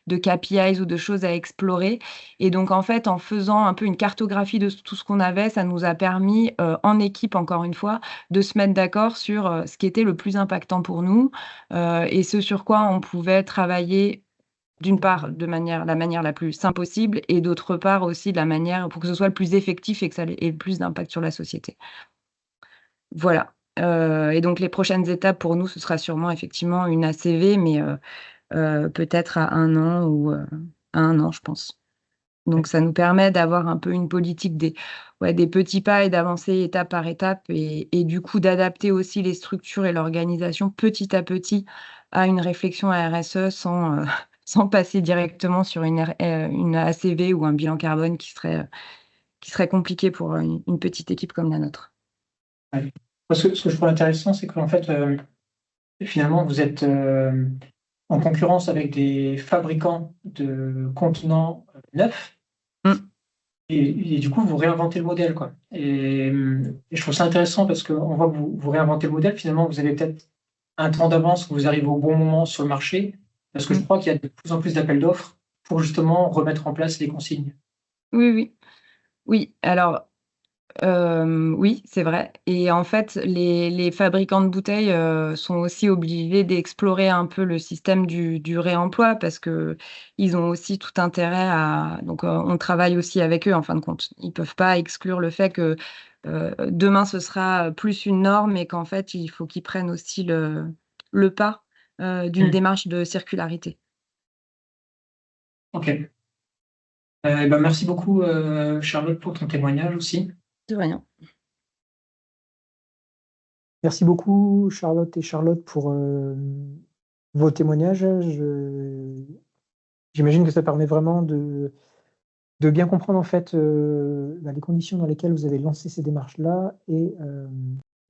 KPIs ou de choses à explorer. Et donc, en fait, en faisant un peu une cartographie de tout ce qu'on avait, ça nous a permis, en équipe, encore une fois, de se mettre d'accord sur ce qui était le plus impactant pour nous et ce sur quoi on pouvait travailler, d'une part, la manière la plus simple possible et d'autre part aussi de la manière pour que ce soit le plus effectif et que ça ait le plus d'impact sur la société. Voilà. Et donc, les prochaines étapes pour nous, ce sera sûrement effectivement une ACV, mais peut-être à 1 an ou à 1 an, je pense. Donc, ça nous permet d'avoir un peu une politique des petits pas et d'avancer étape par étape et du coup, d'adapter aussi les structures et l'organisation petit à petit à une réflexion à RSE sans passer directement sur une ACV ou un bilan carbone qui serait compliqué pour une petite équipe comme la nôtre. Ouais. Ce que je trouve intéressant, c'est qu'en fait, finalement, vous êtes en concurrence avec des fabricants de contenants neufs. Et du coup, vous réinventez le modèle, quoi. Et je trouve ça intéressant parce qu'on voit que vous réinventez le modèle. Finalement, vous avez peut-être un temps d'avance, que vous arrivez au bon moment sur le marché, parce que je crois qu'il y a de plus en plus d'appels d'offres pour justement remettre en place les consignes. Oui. Oui, alors Oui, c'est vrai. Et en fait, les fabricants de bouteilles sont aussi obligés d'explorer un peu le système du réemploi parce qu'ils ont aussi tout intérêt à... Donc, on travaille aussi avec eux, en fin de compte. Ils ne peuvent pas exclure le fait que demain, ce sera plus une norme et qu'en fait, il faut qu'ils prennent aussi le pas d'une démarche de circularité. Ok. Merci beaucoup, Charlotte, pour ton témoignage aussi. De rien. Merci beaucoup, Charlotte et Charlotte, pour vos témoignages. J'imagine que ça permet vraiment de bien comprendre en fait les conditions dans lesquelles vous avez lancé ces démarches-là et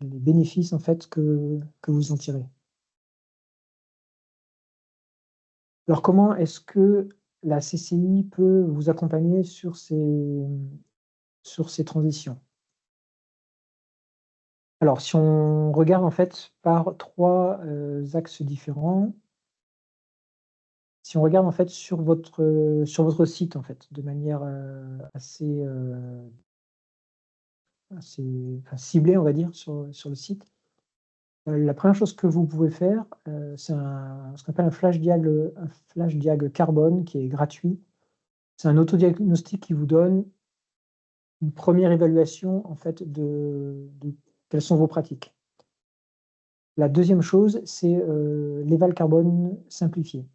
les bénéfices en fait que vous en tirez. Alors, comment est-ce que la CCI peut vous accompagner sur ces transitions? Alors, si on regarde en fait par 3 axes différents, si on regarde en fait sur votre site en fait, de manière assez ciblée, on va dire, sur le site. La première chose que vous pouvez faire, c'est ce qu'on appelle un flash diag carbone qui est gratuit. C'est un autodiagnostic qui vous donne une première évaluation en fait de quelles sont vos pratiques. La deuxième chose, c'est l'éval carbone simplifié.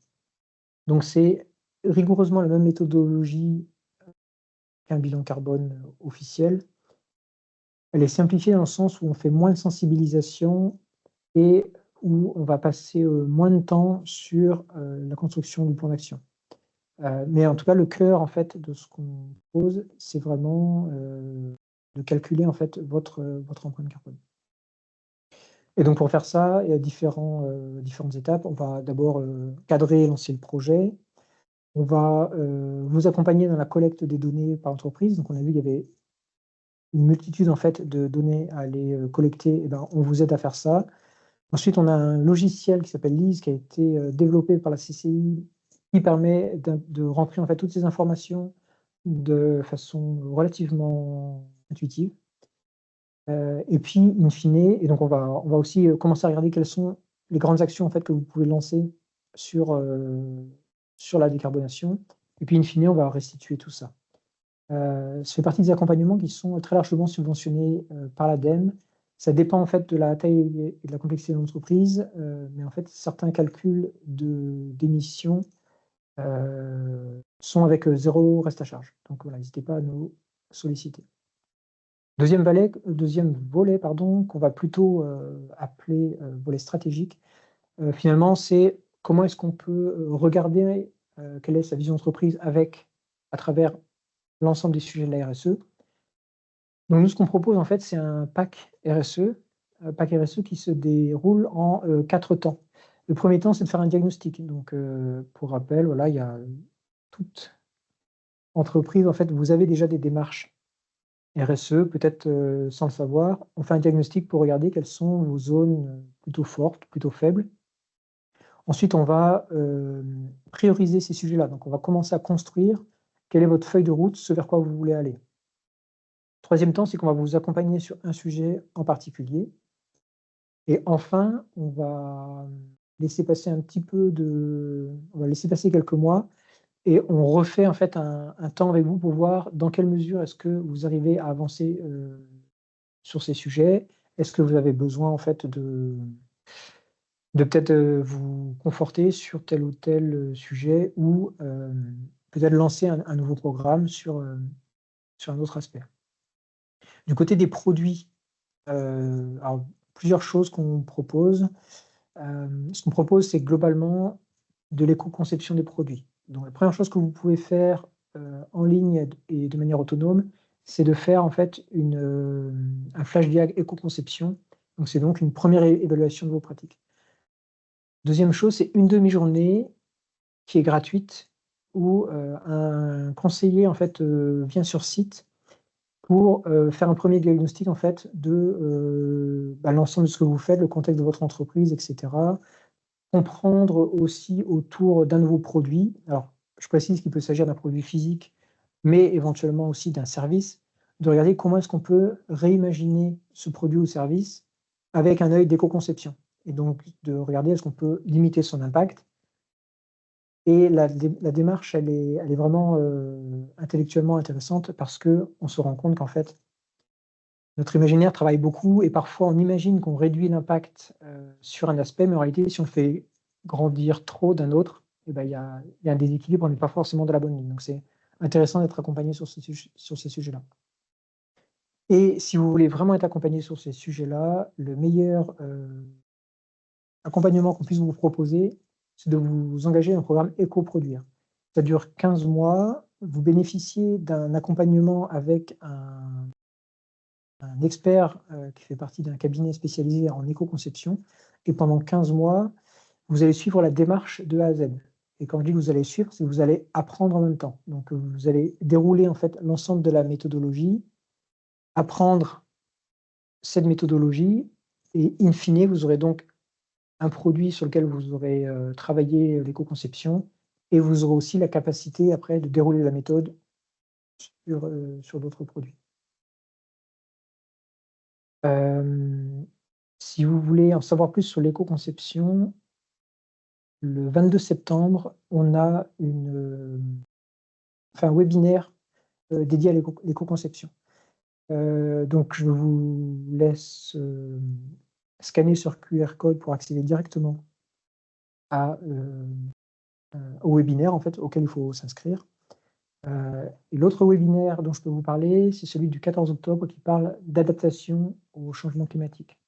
Donc c'est rigoureusement la même méthodologie qu'un bilan carbone officiel. Elle est simplifiée dans le sens où on fait moins de sensibilisation et où on va passer moins de temps sur la construction du plan d'action. Mais en tout cas, le cœur en fait de ce qu'on pose, c'est vraiment de calculer en fait votre empreinte carbone. Et donc pour faire ça, il y a différentes étapes. On va d'abord cadrer et lancer le projet. On va vous accompagner dans la collecte des données par entreprise. Donc on a vu qu'il y avait une multitude en fait de données à aller collecter. Et ben, on vous aide à faire ça. Ensuite, on a un logiciel qui s'appelle LIS qui a été développé par la CCI qui permet de rentrer en fait toutes ces informations de façon relativement intuitive. Et puis, in fine, et donc on va aussi commencer à regarder quelles sont les grandes actions en fait que vous pouvez lancer sur la décarbonation. Et puis, in fine, on va restituer tout ça. Ça fait partie des accompagnements qui sont très largement subventionnés par l'ADEME. Ça dépend en fait de la taille et de la complexité de l'entreprise, mais en fait, certains calculs d'émissions sont avec 0 reste à charge. Donc voilà, n'hésitez pas à nous solliciter. Deuxième volet, qu'on va plutôt appeler volet stratégique, finalement, c'est comment est-ce qu'on peut regarder quelle est sa vision d'entreprise à travers l'ensemble des sujets de la RSE. Donc nous, ce qu'on propose, en fait, c'est un pack RSE qui se déroule en 4 temps. Le premier temps, c'est de faire un diagnostic. Donc, pour rappel, voilà, il y a toute entreprise, en fait, vous avez déjà des démarches RSE, peut-être sans le savoir. On fait un diagnostic pour regarder quelles sont vos zones plutôt fortes, plutôt faibles. Ensuite, on va prioriser ces sujets-là. Donc, on va commencer à construire quelle est votre feuille de route, ce vers quoi vous voulez aller. Troisième temps, c'est qu'on va vous accompagner sur un sujet en particulier. Et enfin, on va laisser passer on va laisser passer quelques mois et on refait en fait un temps avec vous pour voir dans quelle mesure est-ce que vous arrivez à avancer sur ces sujets. Est-ce que vous avez besoin en fait de peut-être vous conforter sur tel ou tel sujet ou peut-être lancer un nouveau programme sur un autre aspect. Du côté des produits, alors plusieurs choses qu'on propose. Ce qu'on propose, c'est globalement de l'éco-conception des produits. Donc la première chose que vous pouvez faire en ligne et de manière autonome, c'est de faire en fait un flash diag éco-conception. Donc c'est donc une première évaluation de vos pratiques. Deuxième chose, c'est une demi-journée qui est gratuite où un conseiller en fait vient sur site pour faire un premier diagnostic en fait de l'ensemble de ce que vous faites, le contexte de votre entreprise, etc. Comprendre aussi autour d'un nouveau produit. Alors, je précise qu'il peut s'agir d'un produit physique, mais éventuellement aussi d'un service. de regarder comment est-ce qu'on peut réimaginer ce produit ou service avec un œil d'éco-conception. Et donc, de regarder est-ce qu'on peut limiter son impact. Et la démarche, elle est vraiment intellectuellement intéressante parce qu'on se rend compte qu'en fait, notre imaginaire travaille beaucoup et parfois on imagine qu'on réduit l'impact sur un aspect, mais en réalité, si on le fait grandir trop d'un autre, eh ben, il y a un déséquilibre, on n'est pas forcément de la bonne ligne. Donc, c'est intéressant d'être accompagné sur ces sujets-là. Et si vous voulez vraiment être accompagné sur ces sujets-là, le meilleur accompagnement qu'on puisse vous proposer, c'est de vous engager dans un programme Éco-Produire. Ça dure 15 mois, vous bénéficiez d'un accompagnement avec un expert qui fait partie d'un cabinet spécialisé en éco-conception, et pendant 15 mois, vous allez suivre la démarche de A à Z. Et quand je dis que vous allez suivre, c'est que vous allez apprendre en même temps. Donc vous allez dérouler en fait l'ensemble de la méthodologie, apprendre cette méthodologie, et in fine, vous aurez donc un produit sur lequel vous aurez travaillé l'éco-conception, et vous aurez aussi la capacité après de dérouler la méthode sur d'autres produits. Si vous voulez en savoir plus sur l'éco-conception, le 22 septembre, on a un webinaire dédié à l'éco-conception. Donc je vous laisse scanner sur QR code pour accéder directement au webinaire en fait, auquel il faut s'inscrire. Et l'autre webinaire dont je peux vous parler, c'est celui du 14 octobre qui parle d'adaptation au changement climatique.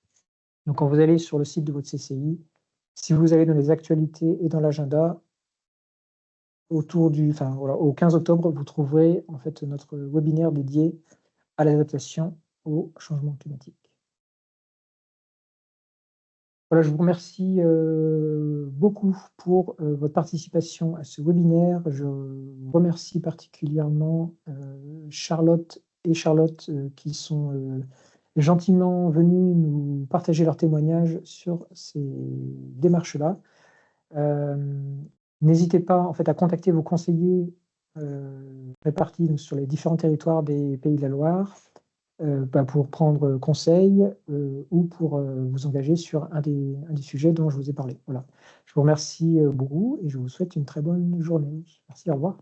Donc quand vous allez sur le site de votre CCI, si vous allez dans les actualités et dans l'agenda, au 15 octobre, vous trouverez en fait notre webinaire dédié à l'adaptation au changement climatique. Voilà, je vous remercie beaucoup pour votre participation à ce webinaire. Je remercie particulièrement Charlotte qui sont gentiment venus nous partager leurs témoignages sur ces démarches-là. N'hésitez pas en fait à contacter vos conseillers répartis sur les différents territoires des Pays de la Loire pour prendre conseil ou pour vous engager sur un des sujets dont je vous ai parlé. Voilà. Je vous remercie beaucoup et je vous souhaite une très bonne journée. Merci, au revoir.